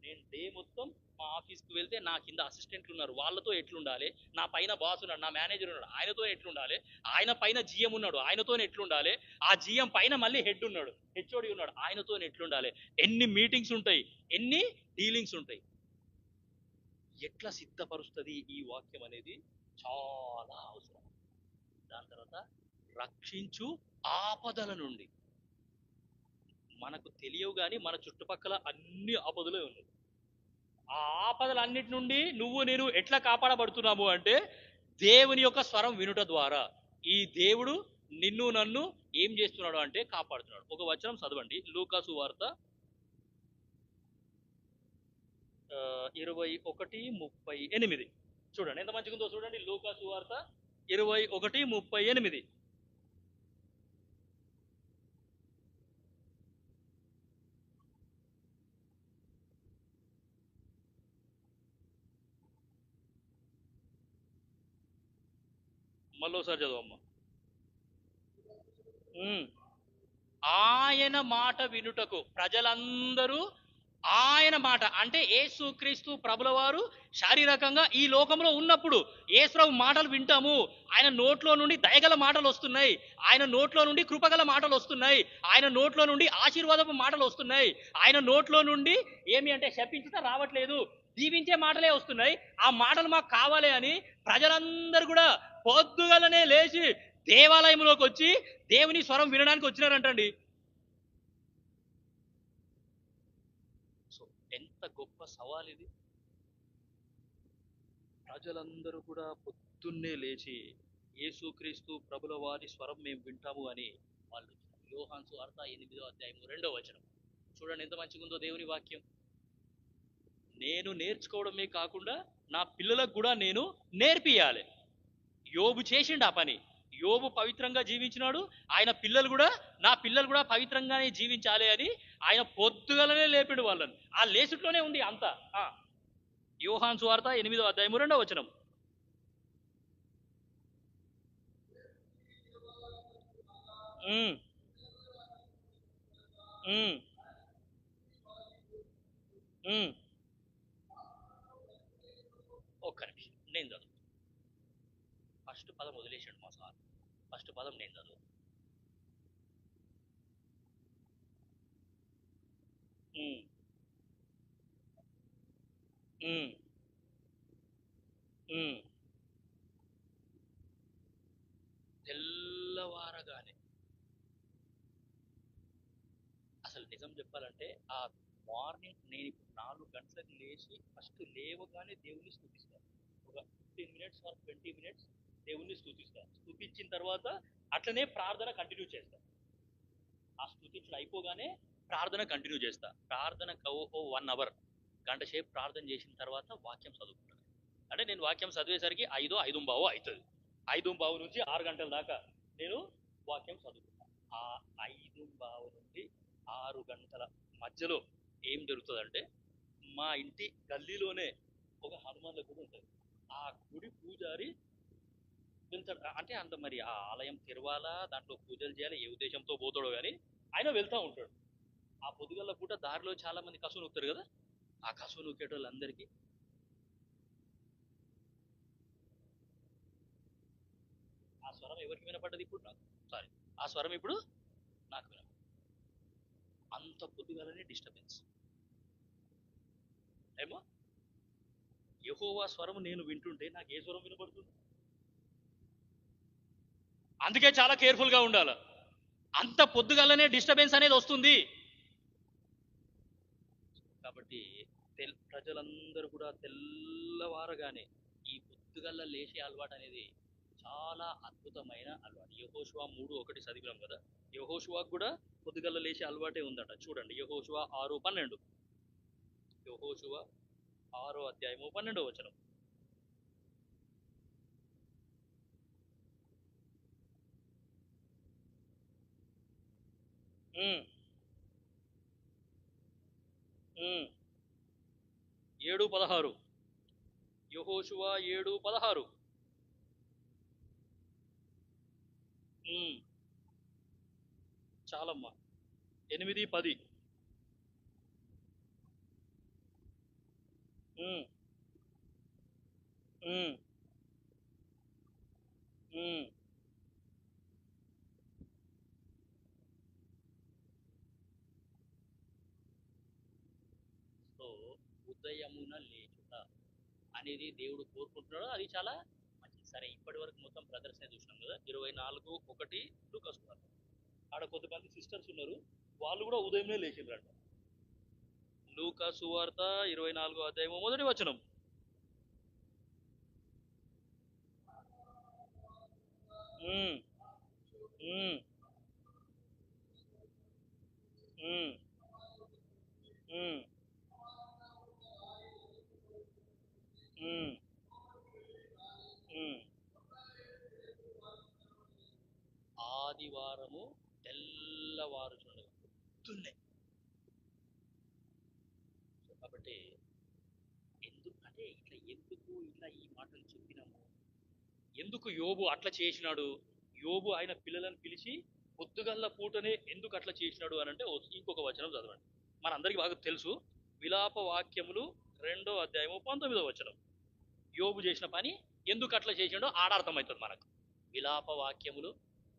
నేను డే మొత్తం మా ఆఫీస్కి వెళ్తే నా కింద అసిస్టెంట్లు ఉన్నారు, వాళ్ళతో ఎట్లుండాలి, నా పైన బాస్ ఉన్నాడు, నా మేనేజర్ ఉన్నాడు, ఆయనతో ఎట్లుండాలి, ఆయన పైన జిఎం ఉన్నాడు, ఆయనతో ఎట్లుండాలి, ఆ జిఎం పైన మళ్ళీ హెడ్ ఉన్నాడు, హెచ్ఓడి ఉన్నాడు, ఆయనతో ఎట్లుండాలి, ఎన్ని మీటింగ్స్ ఉంటాయి, ఎన్ని డీలింగ్స్ ఉంటాయి. ఎట్లా సిద్ధపరుస్తుంది ఈ వాక్యం అనేది చాలా అవసరం. దాని తర్వాత రక్షించు ఆపదల నుండి. మనకు తెలియవు కానీ మన చుట్టుపక్కల అన్ని ఆపదలే ఉన్నాయి. ఆ ఆపదలన్నిటి నుండి నువ్వు నేను ఎట్లా కాపాడబడుతున్నాము అంటే దేవుని యొక్క స్వరం వినుట ద్వారా. ఈ దేవుడు నిన్ను నన్ను ఏం చేస్తున్నాడు అంటే కాపాడుతున్నాడు. ఒక వచనం చదవండి, లూకా సువార్త 21:38. చూడండి ఎంత మంచిగా ఉందో చూడండి, లూకా సువార్త 21:38. మళ్ళోసారి చదవమ్మా. ఆయన మాట వినుటకు ప్రజలందరూ, ఆయన మాట అంటే యేసుక్రీస్తు ప్రభుల వారు శారీరకంగా ఈ లోకంలో ఉన్నప్పుడు యేసుప్రభు మాటలు వింటాము. ఆయన నోట్లో నుండి దయగల మాటలు వస్తున్నాయి, ఆయన నోట్లో నుండి కృపగల మాటలు వస్తున్నాయి, ఆయన నోట్లో నుండి ఆశీర్వాదపు మాటలు వస్తున్నాయి, ఆయన నోట్లో నుండి ఏమి అంటే శపించుట రావట్లేదు, దీవించే మాటలే వస్తున్నాయి. ఆ మాటలు మాకు కావాలి అని ప్రజలందరూ కూడా పొద్దుగలనే లేచి దేవాలయంలోకి వచ్చి దేవుని స్వరం వినడానికి వచ్చినారంటండి. సో ఎంత గొప్ప సవాల్ ఇది. ప్రజలందరూ కూడా పొద్దున్నే లేచి యేసుక్రీస్తు ప్రభుల వారి స్వరం మేము వింటాము అని వాళ్ళు. యోహాను సువార్త 8వ అధ్యాయం 2వ వచనం చూడండి ఎంత మంచిగా ఉందో దేవుని వాక్యం. నేను నేర్చుకోవడమే కాకుండా నా పిల్లలకు కూడా నేను నేర్పియాలి. యోబు చేసిండు ఆ పని. యోబు పవిత్రంగా జీవించినాడు, ఆయన పిల్లలు కూడా, నా పిల్లలు కూడా పవిత్రంగానే జీవించాలి అని ఆయన పొద్దుగలనే లేపిడు వాళ్ళని. ఆ లేసుట్లోనే ఉంది అంతా. యోహాను సువార్త 8వ అధ్యాయం 2వ వచనం. ఒక్క నిమిషం నేను చదువు. ఫస్ట్ పదం వదిలేసాడు మా సార్, ఫస్ట్ పదం నేను చదువు. తెల్లవారగానే అసలు నిజం చెప్పాలంటే ఆ మార్నింగ్ నేను ఇప్పుడు 4 గంటలకు లేచి ఫస్ట్ లేవగానే దేవుణ్ణి స్తుతిస్తాను. ఒక 15 మినిట్స్ ఆర్ 20 మినిట్స్ దేవుణ్ణి స్తుతిస్తాను. స్తుతించిన తర్వాత అట్లనే ప్రార్థన కంటిన్యూ చేస్తాను. ఆ స్తుతించడం అయిపోగానే ప్రార్థన కంటిన్యూ చేస్తా. ప్రార్థన 1 అవర్ గంట సేపు ప్రార్థన చేసిన తర్వాత వాక్యం చదువుకుంటాను. అంటే నేను వాక్యం చదివేసరికి 5:05 అవుతుంది. 5:05 నుంచి 6 గంటల దాకా నేను వాక్యం చదువుకుంటాను. ఆ 5:05 నుండి 6 గంటల మధ్యలో ఏం జరుగుతుందంటే మా ఇంటి గల్లీలోనే ఒక హనుమాన్ల గుడి ఉంటుంది. ఆ గుడి పూజారి వెళ్తాడు. అంటే అంత మరి ఆ ఆలయం తెరవాలా, దాంట్లో పూజలు చేయాలి, ఏ ఉద్దేశంతో పోతాడో కానీ ఆయన వెళ్తా ఉంటాడు. ఆ పొద్దుగల్ల పూట దారిలో చాలా మంది కసువు నూకుతారు కదా, ఆ కసువు నూకేటోళ్ళందరికీ ఆ స్వరం ఎవరికి వినపడ్డది ఇప్పుడు నాకు? సారీ, ఆ స్వరం ఇప్పుడు నాకు వినపడ్డది. అంత పొద్దుగలనే డిస్టర్బెన్స్ ఏమో. యెహోవా స్వరం నేను వింటుంటే నాకు ఏ స్వరం వినపడుతుంది? అందుకే చాలా కేర్ఫుల్ గా ఉండాలి. అంత పొద్దుగలనే డిస్టర్బెన్స్ అనేది వస్తుంది. కాబట్టి ప్రజలందరూ కూడా తెల్లవారగానే ఈ పొద్దుగల్ల లేచే అలవాటు అనేది చాలా అద్భుతమైన అలవాటు. యెహోషువ 3:1 చదివినాం కదా, యెహోషువాకు కూడా పొద్దుగల్ల లేచే అలవాటే ఉందట. చూడండి యెహోషువ 6:12. యెహోషువ 6:12. ఉమ్, ఉమ్, 7:16. యెహోషువ 7:16. చాలమ్మా. 8:10. ఉమ్, ఉమ్, ఉమ్. సో ఉదయమున లేచుట అనేది దేవుడు కోరుకుంటున్నాడు. అది చాలా మంచిది. సరే, ఇప్పటి వరకు మొత్తం ప్రదర్శన చూసినాం కదా. 24:1 లూకాసు వార్త. ఆడ కొంతమంది సిస్టర్స్ ఉన్నారు, వాళ్ళు కూడా ఉదయమే లేచిండ్రంట. లూకాసు వార్త 24:1. ఉమ్, ఉమ్, ఉమ్, ఉమ్, ఉమ్, ఉమ్. ఆదివారము తెల్లవారుచుండగా పొద్దున్నే. కాబట్టి ఎందుకు ఈ మాటలు చెప్పినాము? ఎందుకు యోబు అట్లా చేసినాడు? యోబు ఆయన పిల్లలను పిలిచి పొద్దుగల్ల పూటనే ఎందుకు అట్లా చేసినాడు అని అంటే ఇంకొక వచనం చదవండి. మనందరికి బాగా తెలుసు. విలాప వాక్యములు 2:19. యోబు చేసిన పని ఎందుకు అట్లా చేసినాడో ఆడార్థమవుతుంది మనకు. విలాప వాక్యములు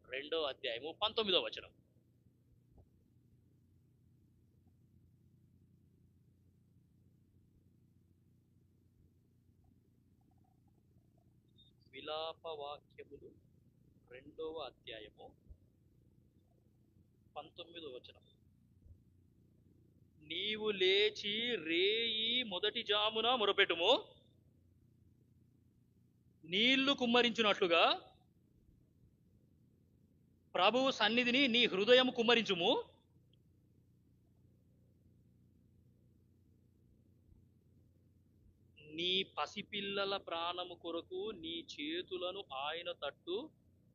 2:19. విలాప వాక్యములు 2:19. నీవు లేచి రేయి మొదటి జామున మొరపెట్టుము, నీళ్లు కుమ్మరించున్నట్లుగా ప్రభువు సన్నిధిని నీ హృదయం కుమ్మరించుము. నీ పసిపిల్లల ప్రాణము కొరకు నీ చేతులను ఆయన తట్టు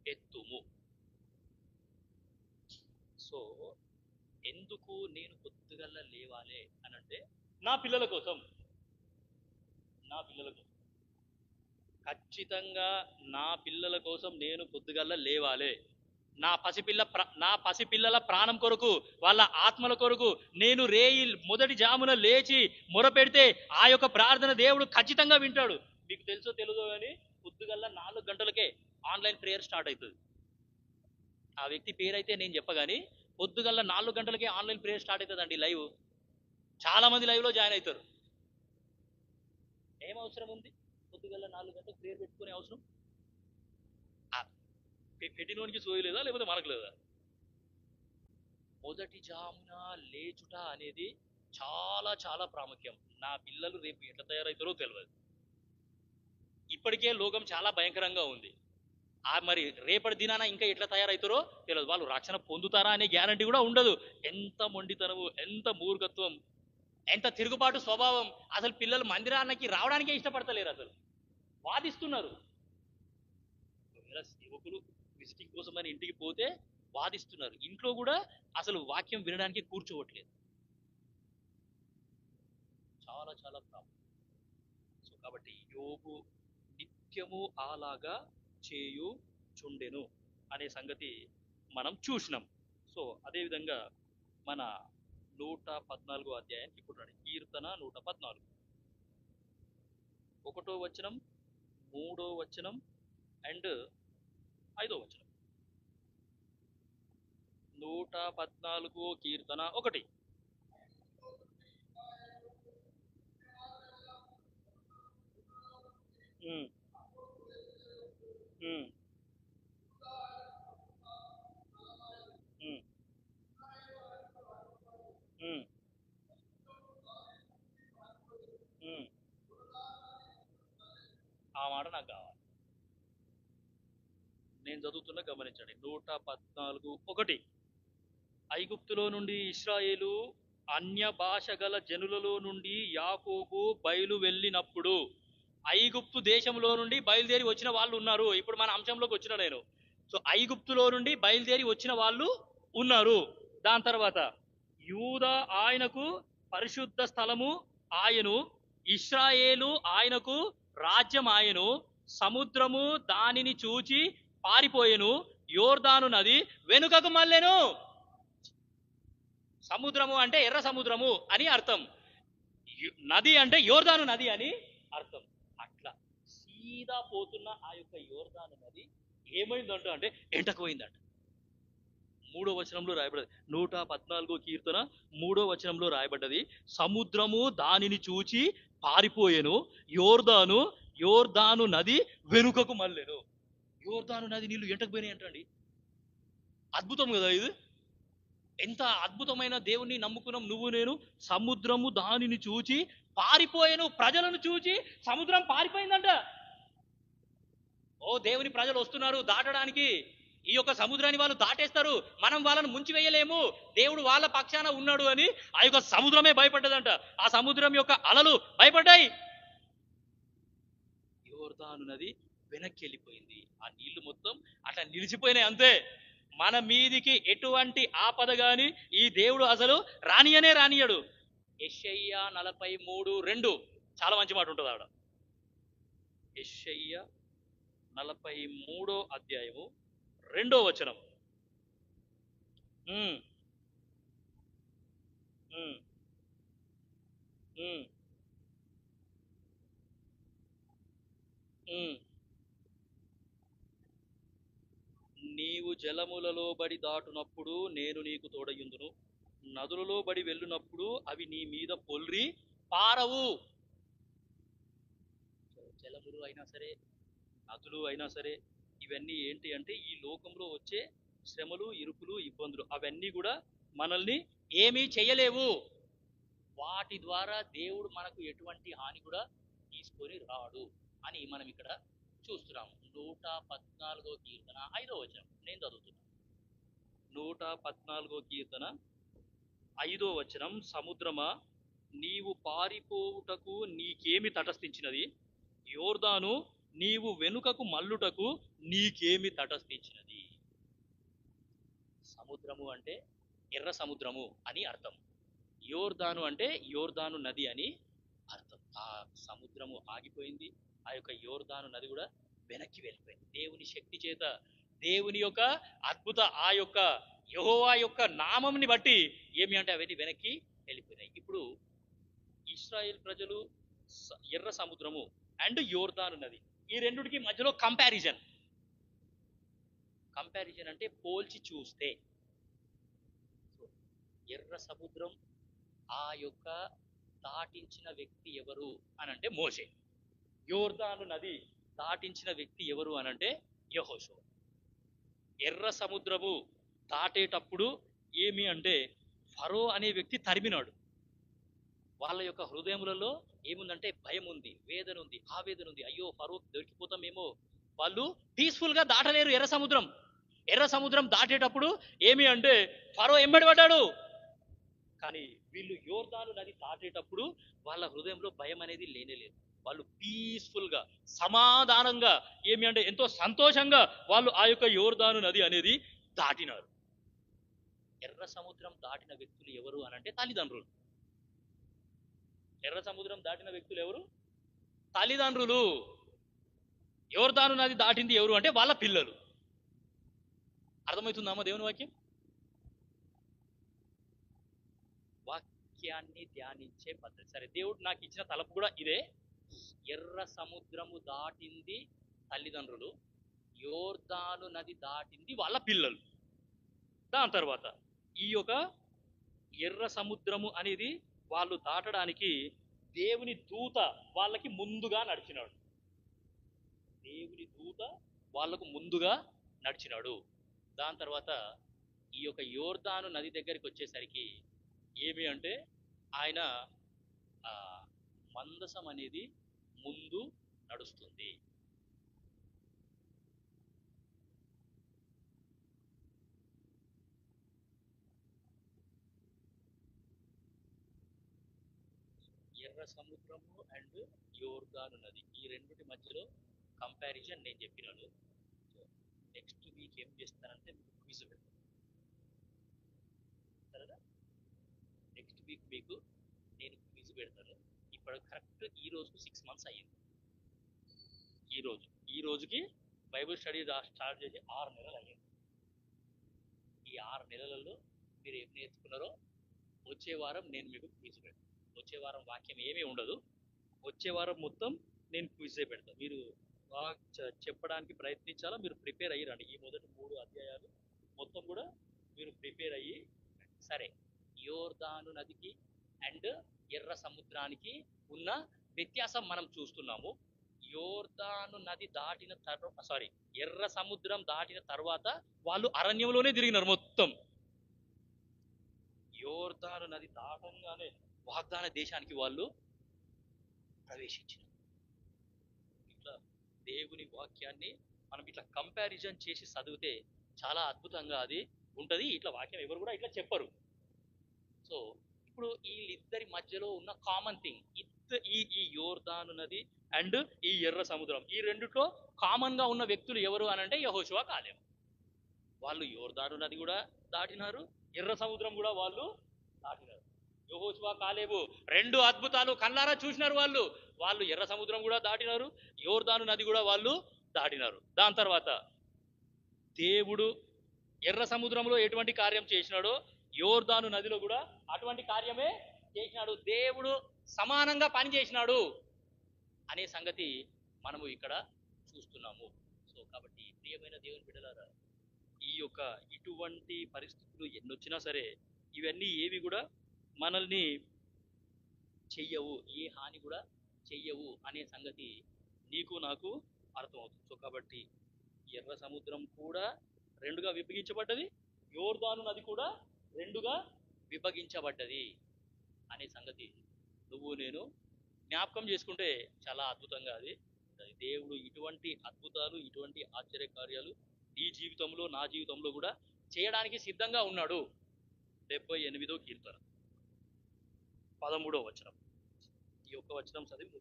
ఎత్తుము. సో ఎందుకు నేను పొద్దుగల్ల లేవాలి అనంటే నా పిల్లల కోసం. నా పిల్లల కోసం ఖచ్చితంగా, నా పిల్లల కోసం నేను పొద్దుగల్ల లేవాలి. నా పసిపిల్లల ప్రాణం కొరకు, వాళ్ళ ఆత్మల కొరకు నేను రేయి మొదటి జామున లేచి మొరపెడితే ఆ యొక్క ప్రార్థన దేవుడు ఖచ్చితంగా వింటాడు. మీకు తెలుసో తెలుసో కానీ పొద్దుగల్ల 4 గంటలకే ఆన్లైన్ ప్రేయర్ స్టార్ట్ అవుతుంది. ఆ వ్యక్తి పేరైతే నేను చెప్పగాని పొద్దుగల్ల 4 గంటలకే ఆన్లైన్ ప్రేయర్ స్టార్ట్ అవుతుందండి. లైవ్ చాలా మంది లైవ్ లో జాయిన్ అవుతారు. ఏం అవసరం ఉంది పొద్దుగల్ల 4 గంటలకు ప్రేయర్ పెట్టుకునే అవసరం? పెట్టినోనికి సోయి లేదా, లేకపోతే మనకు లేదా? మొదటి జామున లేచుట అనేది చాలా చాలా ప్రాముఖ్యం. నా పిల్లలు రేపు ఎట్లా తయారవుతారో తెలియదు. ఇప్పటికే లోకం చాలా భయంకరంగా ఉంది. మరి రేపటి దినాన ఇంకా ఎట్లా తయారవుతారో తెలియదు. వాళ్ళు రక్షణ పొందుతారా అనే గ్యారంటీ కూడా ఉండదు. ఎంత మొండితనము, ఎంత మూర్ఖత్వం, ఎంత తిరుగుబాటు స్వభావం. అసలు పిల్లలు మందిరానికి రావడానికే ఇష్టపడతలేరు, అసలు వాదిస్తున్నారు. ఒకవేళ సేవకులు విజిటింగ్ కోసం అని ఇంటికి పోతే వాదిస్తున్నారు. ఇంట్లో కూడా అసలు వాక్యం వినడానికి కూర్చోవట్లేదు. చాలా చాలా ప్రాబ్లం. సో కాబట్టి యోబు నిత్యము అలాగా చేయుచుండెను అనే సంగతి మనం చూసినాం. సో అదేవిధంగా మన 114 అధ్యాయానికి ఇప్పుడు రండి. కీర్తన 114 1వ వచనం, 3వ వచనం అండ్ 5వ వచనం. 114 కీర్తన 1. ఉమ్, ఉమ్, ఉమ్, ఉమ్, ఉమ్. ఆ మాట నాకు కావాలి. నేను చదువుతున్నా, గమనించండి. 114:1. ఐగుప్తులో నుండి ఇశ్రాయేలు అన్య భాష గల జనులలో నుండి యాకోబు బయలు వెళ్ళినప్పుడు, ఐగుప్తు దేశంలో నుండి బయలుదేరి వచ్చిన వాళ్ళు ఉన్నారు. ఇప్పుడు మన అంశంలోకి వచ్చిన నేను. సో ఐగుప్తులో నుండి బయలుదేరి వచ్చిన వాళ్ళు ఉన్నారు. దాని తర్వాత యూదా ఆయనకు పరిశుద్ధ స్థలము ఆయను, ఇశ్రాయేలు ఆయనకు రాజ్యం ఆయను. సముద్రము దానిని చూచి పారిపోయెను, యోర్దాను నది వెనుకకు మళ్ళెను. సముద్రము అంటే ఎర్ర సముద్రము అని అర్థం. నది అంటే యోర్దాను నది అని అర్థం. అట్లా సీదా పోతున్న ఆ యొక్క యోర్దాను నది ఏమైందంట అంటే ఎంటకు పోయిందంట. 3వ వచనంలో రాయబడ్డది. 114 కీర్తన 3వ వచనంలో రాయబడ్డది. సముద్రము దానిని చూచి పారిపోయెను, యోర్దాను నది వెనుకకు మళ్ళెను. యోర్దాను నది నీళ్లు ఎంటకు పోయినాయి అంటండి. అద్భుతం కదా ఇది. ఎంత అద్భుతమైన దేవుణ్ణి నమ్ముకున్నాం నువ్వు నేను. సముద్రము దానిని చూచి పారిపోయెను. ప్రజలను చూచి సముద్రం పారిపోయిందంట. ఓ దేవుని ప్రజలు వస్తున్నారు దాటడానికి. ఈ యొక్క సముద్రాన్ని వాళ్ళు దాటేస్తారు, మనం వాళ్ళను ముంచివేయలేము, దేవుడు వాళ్ళ పక్షాన ఉన్నాడు అని ఆ యొక్క సముద్రమే భయపడ్డదంట. ఆ సముద్రం యొక్క అలలు భయపడ్డాయి. యోర్దాను నది వెనక్కి వెళ్ళిపోయింది. ఆ నీళ్లు మొత్తం అట్లా నిలిచిపోయినాయి అంతే. మన మీదికి ఎటువంటి ఆపద గాని ఈ దేవుడు అసలు రానియడు. యెషయా 43:2 చాలా మంచి మాట ఉంటుంది ఆవిడ. యెషయా 43వ అధ్యాయము 2వ వచనం. ఉమ్, ఉమ్, ఉమ్, ఉమ్. నీవు జలములలో బడి దాటునప్పుడు నేను నీకు తోడయుందును, నదులలో బడి వెళ్ళునప్పుడు అవి నీ మీద పొల్రి పారవు. జలములు అయినా సరే, నదులు అయినా సరే, ఇవన్నీ ఏంటి అంటే ఈ లోకంలో వచ్చే శ్రమలు, ఇరుకులు, ఇబ్బందులు. అవన్నీ కూడా మనల్ని ఏమీ చేయలేవు. వాటి ద్వారా దేవుడు మనకు ఎటువంటి హాని కూడా తీసుకొని రాడు అని మనం ఇక్కడ చూస్తున్నాము. 114 కీర్తన 5వ వచనం నేను చదువుతున్నాను. 114 కీర్తన 5వ వచనం. సముద్రమా నీవు పారిపోవుటకు నీకేమి తటస్థించినది, యోర్దాను నీవు వెనుకకు మల్లుటకు నీకేమి తటస్థించినది. సముద్రము అంటే ఎర్ర సముద్రము అని అర్థం. యోర్దాను అంటే యోర్దాను నది అని అర్థం. ఆ సముద్రము ఆగిపోయింది, ఆ యొక్క యోర్దాను నది కూడా వెనక్కి వెళ్ళిపోయింది. దేవుని శక్తి చేత, దేవుని యొక్క అద్భుత ఆ యొక్క యెహోవా యొక్క నామంని బట్టి ఏమి అంటే అవన్నీ వెనక్కి వెళ్ళిపోయినాయి. ఇప్పుడు ఇశ్రాయేల్ ప్రజలు ఎర్ర సముద్రము అండ్ యోర్దాను నది, ఈ రెండిటికి మధ్యలో కంపారిజన్ అంటే పోల్చి చూస్తే ఎర్ర సముద్రం ఆ యొక్క దాటించిన వ్యక్తి ఎవరు అనంటే మోషే. యోర్దాను నది దాటించిన వ్యక్తి ఎవరు అనంటే యెహోషువ. ఎర్ర సముద్రము దాటేటప్పుడు ఏమి అంటే ఫరో అనే వ్యక్తి తరిమినాడు. వాళ్ళ యొక్క హృదయములలో ఏముందంటే భయం ఉంది, వేదన ఉంది, ఆవేదన ఉంది. అయ్యో ఫరో దొరికిపోతామేమో. వాళ్ళు పీస్ఫుల్ గా దాటలేరు ఎర్ర సముద్రం. ఎర్ర సముద్రం దాటేటప్పుడు ఏమి అంటే ఫరో ఎంబడి పడ్డాడు. కానీ వీళ్ళు యోర్దాను నది దాటేటప్పుడు వాళ్ళ హృదయంలో భయం అనేది లేనేలేదు. వాళ్ళు పీస్ఫుల్ గా సమాధానంగా ఏమి అంటే ఎంతో సంతోషంగా వాళ్ళు ఆ యొక్క యోర్దాను నది అనేది దాటినారు. ఎర్ర సముద్రం దాటిన వ్యక్తులు ఎవరు అనంటే తల్లిదండ్రులు. ఎర్ర సముద్రం దాటిన వ్యక్తులు ఎవరు? తల్లిదండ్రులు. యోర్దాను నది దాటింది ఎవరు అంటే వాళ్ళ పిల్లలు. అర్థమవుతుందామా దేవుని వాక్యం? వాక్యాన్ని ధ్యానించే పద్ధతి. సరే, దేవుడు నాకు ఇచ్చిన తలపు కూడా ఇదే. ఎర్ర సముద్రము దాటింది తల్లిదండ్రులు, యోర్దాను నది దాటింది వాళ్ళ పిల్లలు. దాని తర్వాత ఈ యొక్క ఎర్ర సముద్రము అనేది వాళ్ళు దాటడానికి దేవుని దూత వాళ్ళకి ముందుగా నడిచినాడు. దేవుని దూత వాళ్ళకు ముందుగా నడిచినాడు. దాని తర్వాత ఈ యొక్క యోర్దాను నది దగ్గరికి వచ్చేసరికి ఏమి అంటే ఆయన ఆ మందసం అనేది ముందు నడుస్తుంది. ఎర్ర సముద్రము అండ్ యోర్దాను నది ఈ రెండింటి మధ్యలో కంపారిజన్ నేను చెప్పినాను. సో నెక్స్ట్ వీక్ ఏం చేస్తానంటే మీకు క్విజ్ పెడతాను. సరేనా? నెక్స్ట్ వీక్ మీకు నేను క్విజ్ పెడతాను. ఇప్పుడు కరెక్ట్ ఈ రోజుకు 6 months అయ్యింది. ఈ రోజుకి బైబిల్ స్టడీ స్టార్ట్ చేసి 6 నెలలు అయ్యింది. ఈ 6 నెలలలో మీరు ఏం నేర్చుకున్నారో వచ్చే వారం నేను మీకు క్విజ్ పెడతాను. వచ్చే వారం వాక్యం ఏమీ ఉండదు. వచ్చే వారం మొత్తం నేను క్విజే పెడతాను. మీరు చెప్పడానికి ప్రయత్నించాలా. మీరు ప్రిపేర్ అయ్యి రండి. ఈ మొదటి 3 అధ్యాయాలు మొత్తం కూడా మీరు ప్రిపేర్ అయ్యి. సరే, యోర్దాను నదికి అండ్ ఎర్ర సముద్రానికి ఉన్న వ్యత్యాసం మనం చూస్తున్నాము. యోర్దాను నది దాటిన తర్వాత ఎర్ర సముద్రం దాటిన తర్వాత వాళ్ళు అరణ్యంలోనే తిరిగినారు మొత్తం. యోర్దాను నది దాటంగానే వాగ్దాన దేశానికి వాళ్ళు ప్రవేశించారు. ఇట్లా దేవుని వాక్యాన్ని మనం ఇట్లా కంపారిజన్ చేసి చదివితే చాలా అద్భుతంగా అది ఉంటది. ఇట్లా వాక్యం ఎవరు కూడా ఇట్లా చెప్పరు. సో ఇప్పుడు వీళ్ళిద్దరి మధ్యలో ఉన్న కామన్ థింగ్ ఈ యోర్దాను నది అండ్ ఈ ఎర్ర సముద్రం, ఈ రెండిట్లో కామన్ గా ఉన్న వ్యక్తులు ఎవరు అనంటే యెహోషువ, కాలేబు. వాళ్ళు యోర్దాను నది కూడా దాటినారు, ఎర్ర సముద్రం కూడా వాళ్ళు దాటినారు. యెహోషువ, కాలేబు 2 అద్భుతాలు కళ్ళారా చూసినారు. వాళ్ళు ఎర్ర సముద్రం కూడా దాటినారు, యోర్దాను నది కూడా వాళ్ళు దాటినారు. దాని తర్వాత దేవుడు ఎర్ర సముద్రంలో ఎటువంటి కార్యం చేసినాడో యోర్దాను నదిలో కూడా అటువంటి కార్యమే చేసినాడు. దేవుడు సమానంగా పని చేసినాడు అనే సంగతి మనము ఇక్కడ చూస్తున్నాము. సో కాబట్టి ప్రియమైన దేవుని బిడ్డలారా, ఈ యొక్క ఇటువంటి పరిస్థితులు ఎన్నొచ్చినా సరే ఇవన్నీ ఏవి కూడా మనల్ని చెయ్యవు, ఏ హాని కూడా చెయ్యవు అనే సంగతి నీకు నాకు అర్థమవుతుంది. సో కాబట్టి ఎర్ర సముద్రం కూడా 2గా విభజించబడ్డది, యోర్దాను నది కూడా 2గా విభజించబడ్డది అనే సంగతి నువ్వు నేను జ్ఞాపకం చేసుకుంటే చాలా అద్భుతంగా అది దేవుడు ఇటువంటి అద్భుతాలు, ఇటువంటి ఆశ్చర్యకార్యాలు నీ జీవితంలో, నా జీవితంలో కూడా చేయడానికి సిద్ధంగా ఉన్నాడు. 78వ కీర్తన 13వ వచనం. ఈ ఒక్క వచనం చదివి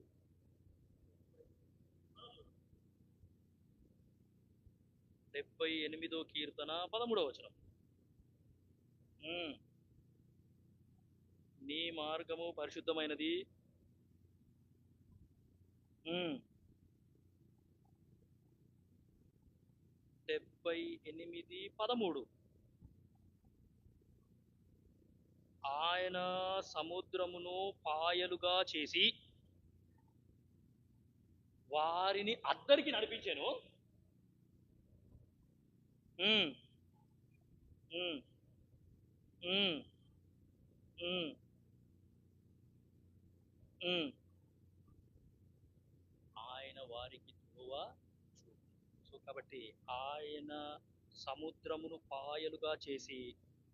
78వ కీర్తన 13వ వచనం. నీ మార్గము పరిశుద్ధమైనది. 78:13 ఆయన సముద్రమును పాయలుగా చేసి వారిని అద్దరికి నడిపించాను. ఆయన వారికి త్రోవ. సో కాబట్టి ఆయన సముద్రమును పాయలుగా చేసి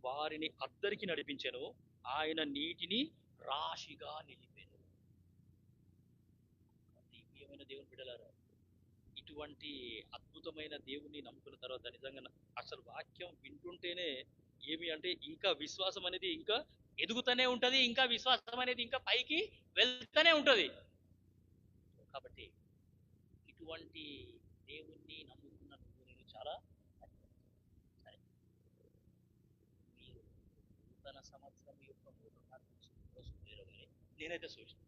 వారిని అద్దరికి నడిపించెను, ఆయన నీటిని రాశిగా నిలిపెను. దివ్యమైన దేవుని బిడ్డలారా, ఇటువంటి అద్భుతమైన దేవుణ్ణి నమ్ముకున్న తర్వాత నిజంగా అసలు వాక్యం వింటుంటేనే ఏమి అంటే ఇంకా విశ్వాసం అనేది ఇంకా ఎదుగుతూనే ఉంటది, ఇంకా విశ్వాసం అనేది ఇంకా పైకి వెళ్తూనే ఉంటది. కాబట్టి ఇటువంటి దేవుణ్ణి నమ్ముకున్న నువ్వు నేను చాలా సరే. మీరు నూతన సంవత్సరం యొక్క మూడో కానీ నేనైతే చూసిన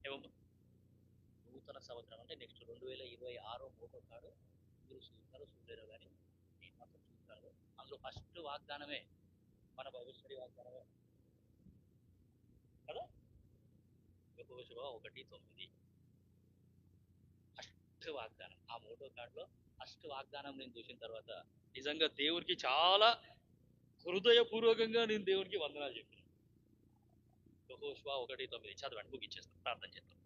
ఏమమ్మా, నూతన సంవత్సరం అంటే నెక్స్ట్ 2026 మూడో కాడు మీరు చూస్తారో చూడలేరో కానీ నేను మాత్రం చూస్తాను. అందులో ఫస్ట్ వాగ్దానమే మన భవిష్యత్తు వాగ్దానమే కదా. యెహోషువ 1:9 ఫస్ట్ వాగ్దానం. ఆ మూడో కార్డులో ఫస్ట్ వాగ్దానం నేను చూసిన తర్వాత నిజంగా దేవుడికి చాలా హృదయపూర్వకంగా నేను దేవునికి వందనాలు చెప్పాను. యెహోషువ 1:9 చదవండి, ముగించేస్తాం, ప్రార్థన చేస్తాం.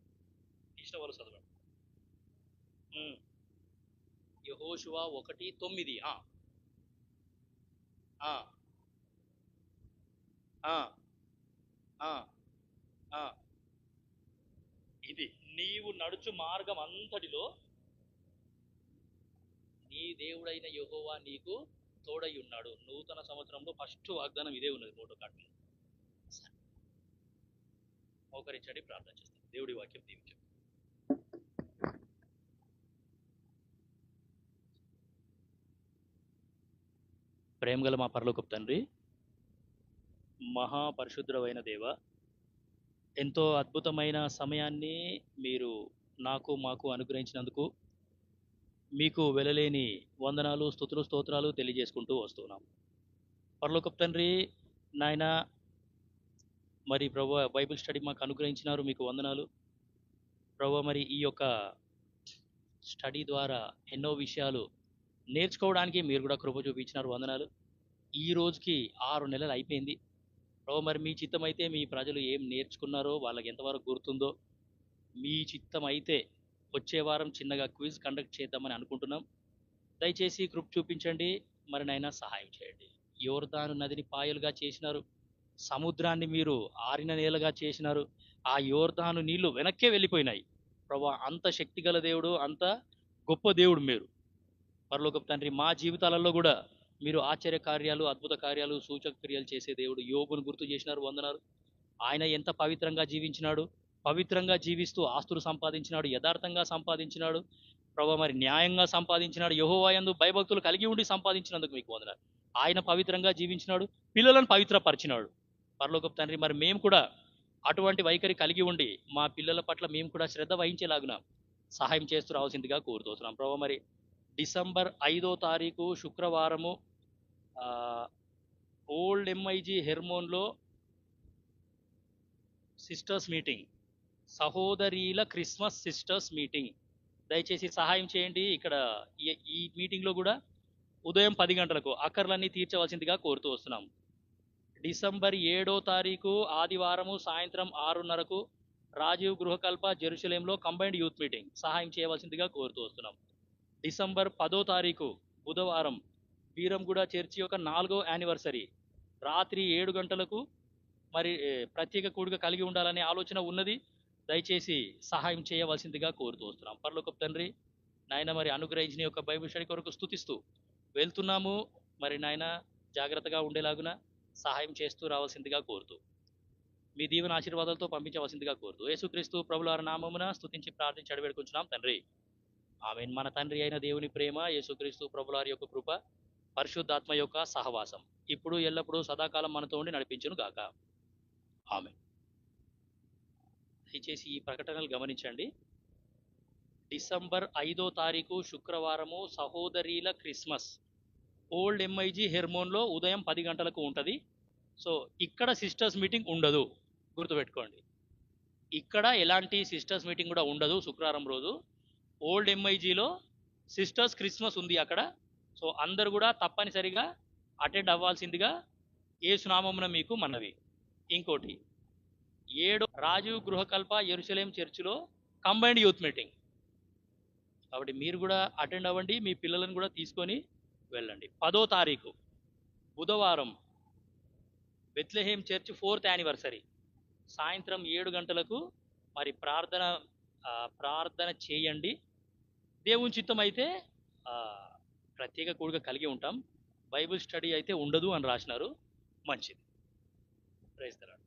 ఇష్టం వాళ్ళు చదవండి. యెహోషువ 1:9. ఇది నీవు నడుచు మార్గం అంతటిలో నీ దేవుడైన యెహోవా నీకు తోడై ఉన్నాడు. నూతన సంవత్సరంలో ఫస్ట్ వాగ్దానం ఇదే ఉన్నది మూడో కార్డులో. మోకరించండి, ప్రార్థన చేస్తాం. దేవుడి వాక్యం దీవించండి. ప్రేమగల మా పరలోకపు తండ్రి, మహాపరిశుద్ధమైన దేవ, ఎంతో అద్భుతమైన సమయాన్ని మీరు నాకు మాకు అనుగ్రహించినందుకు మీకు వెలలేని వందనాలు, స్తుతులు, స్తోత్రాలు తెలియజేసుకుంటూ వస్తున్నాం. పరలోకపు తండ్రి నాయన, మరి ప్రభు బైబిల్ స్టడీ మాకు అనుగ్రహించినారు, మీకు వందనాలు ప్రభు. మరి ఈ యొక్క స్టడీ ద్వారా ఎన్నో విషయాలు నేర్చుకోవడానికి మీరు కూడా కృప చూపించినారు, వందనాలు. ఈ రోజుకి 6 నెలలు అయిపోయింది ప్రభు. మరి మీ చిత్తం అయితే మీ ప్రజలు ఏం నేర్చుకున్నారో వాళ్ళకి ఎంతవరకు గుర్తుందో మీ చిత్తం అయితే వచ్చే వారం చిన్నగా క్విజ్ కండక్ట్ చేద్దామని అనుకుంటున్నాం. దయచేసి కృప చూపించండి, మరి నైనా సహాయం చేయండి. యోర్దాను నదిని పాయలుగా చేసినారు, సముద్రాన్ని మీరు ఆరిన నేలగా చేసినారు. ఆ యోర్దాను నీళ్లు వెనక్కే వెళ్ళిపోయినాయి ప్రభు. అంత శక్తిగల దేవుడు, అంత గొప్ప దేవుడు మీరు పరలోకపు తండ్రి. మా జీవితాలలో కూడా మీరు ఆశ్చర్య కార్యాలు, అద్భుత కార్యాలు, సూచక క్రియలు చేసే దేవుడు. యోబును గుర్తు చేసినారు, వందనాలు. ఆయన ఎంత పవిత్రంగా జీవించినాడు, పవిత్రంగా జీవిస్తూ ఆస్తులు సంపాదించినాడు, యథార్థంగా సంపాదించినాడు ప్రభు. మరి న్యాయంగా సంపాదించినాడు, యెహోవా యందు భయభక్తులు కలిగి ఉండి సంపాదించినందుకు మీకు వందనాలు. ఆయన పవిత్రంగా జీవించినాడు, పిల్లలను పవిత్రపరిచినాడు పరలోకపు తండ్రి. మరి మేము కూడా అటువంటి వైఖరి కలిగి ఉండి మా పిల్లల పట్ల మేము కూడా శ్రద్ధ వహించేలాగున సహాయం చేస్తూ రావాల్సిందిగా కోరుతున్నాం ప్రభు. మరి డిసెంబర్ 5వ తారీఖు శుక్రవారము ఓల్డ్ ఎంఐజీ హెర్మోన్లో సిస్టర్స్ మీటింగ్, సహోదరీల క్రిస్మస్ సిస్టర్స్ మీటింగ్. దయచేసి సహాయం చేయండి. ఇక్కడ ఈ మీటింగ్లో కూడా ఉదయం 10 గంటలకు అక్కర్లన్నీ తీర్చవలసిందిగా కోరుతూ వస్తున్నాం. డిసెంబర్ 7వ తారీఖు ఆదివారము సాయంత్రం 6:30కు రాజీవ్ గృహకల్ప జెరూసలేంలో కంబైన్డ్ యూత్ మీటింగ్, సహాయం చేయవలసిందిగా కోరుతూ వస్తున్నాం. డిసెంబర్ 10వ తారీఖు బుధవారం వీరంగూడ చర్చి యొక్క 4వ యానివర్సరీ రాత్రి 7 గంటలకు మరి ప్రత్యేక కూడిక కలిగి ఉండాలనే ఆలోచన ఉన్నది. దయచేసి సహాయం చేయవలసిందిగా కోరుతూ వస్తున్నాం. పరలోకపు తండ్రి నాయన, మరి అనుగ్రహించిన యొక్క బైబిల్ స్టడీ కొరకు స్తుతిస్తూ వెళ్తున్నాము. మరి నాయన జాగ్రత్తగా ఉండేలాగున సహాయం చేస్తూ రావాల్సిందిగా కోరుతూ మీ దీవెన ఆశీర్వాదాలతో పంపించవలసిందిగా కోరుతూ యేసుక్రీస్తు ప్రభువారి నామమున స్తుతించి ప్రార్థించి అడివేడుకుంటున్నాం తండ్రి, ఆమేన్. మన తండ్రి అయిన దేవుని ప్రేమ, యేసుక్రీస్తు ప్రభువారి యొక్క కృప, పరిశుద్ధాత్మ యొక్క సహవాసం ఇప్పుడు ఎల్లప్పుడూ సదాకాలం మనతో ఉండి నడిపించును గాక, ఆమేన్. దయచేసి ఈ ప్రకటనలు గమనించండి. డిసెంబర్ 5వ తారీఖు శుక్రవారము సహోదరీల క్రిస్మస్ ఓల్డ్ ఎంఐజీ హెర్మోన్లో ఉదయం 10 గంటలకు ఉంటుంది. సో ఇక్కడ సిస్టర్స్ మీటింగ్ ఉండదు, గుర్తుపెట్టుకోండి. ఇక్కడ ఎలాంటి సిస్టర్స్ మీటింగ్ కూడా ఉండదు. శుక్రవారం రోజు ఓల్డ్ ఎంఐజీలో సిస్టర్స్ క్రిస్మస్ ఉంది అక్కడ. సో అందరు కూడా తప్పనిసరిగా అటెండ్ అవ్వాల్సిందిగా యేసునామమున మీకు మనవి. ఇంకోటి 7 రాజీవ్ గృహకల్ప యెరూషలేం చర్చిలో కంబైన్డ్ యూత్ మీటింగ్, కాబట్టి మీరు కూడా అటెండ్ అవ్వండి, మీ పిల్లలను కూడా తీసుకొని వెళ్ళండి. 10వ తారీఖు బుధవారం బెత్లెహేమ్ చర్చ్ 4th యానివర్సరీ సాయంత్రం 7 గంటలకు మరి ప్రార్థన చేయండి. దేవుని చిత్తం అయితే ఆ, ప్రత్యేక కూడిక కలిగి ఉంటాం. బైబిల్ స్టడీ అయితే ఉండదు అని రాసినారు. మంచిది. Praise the lord.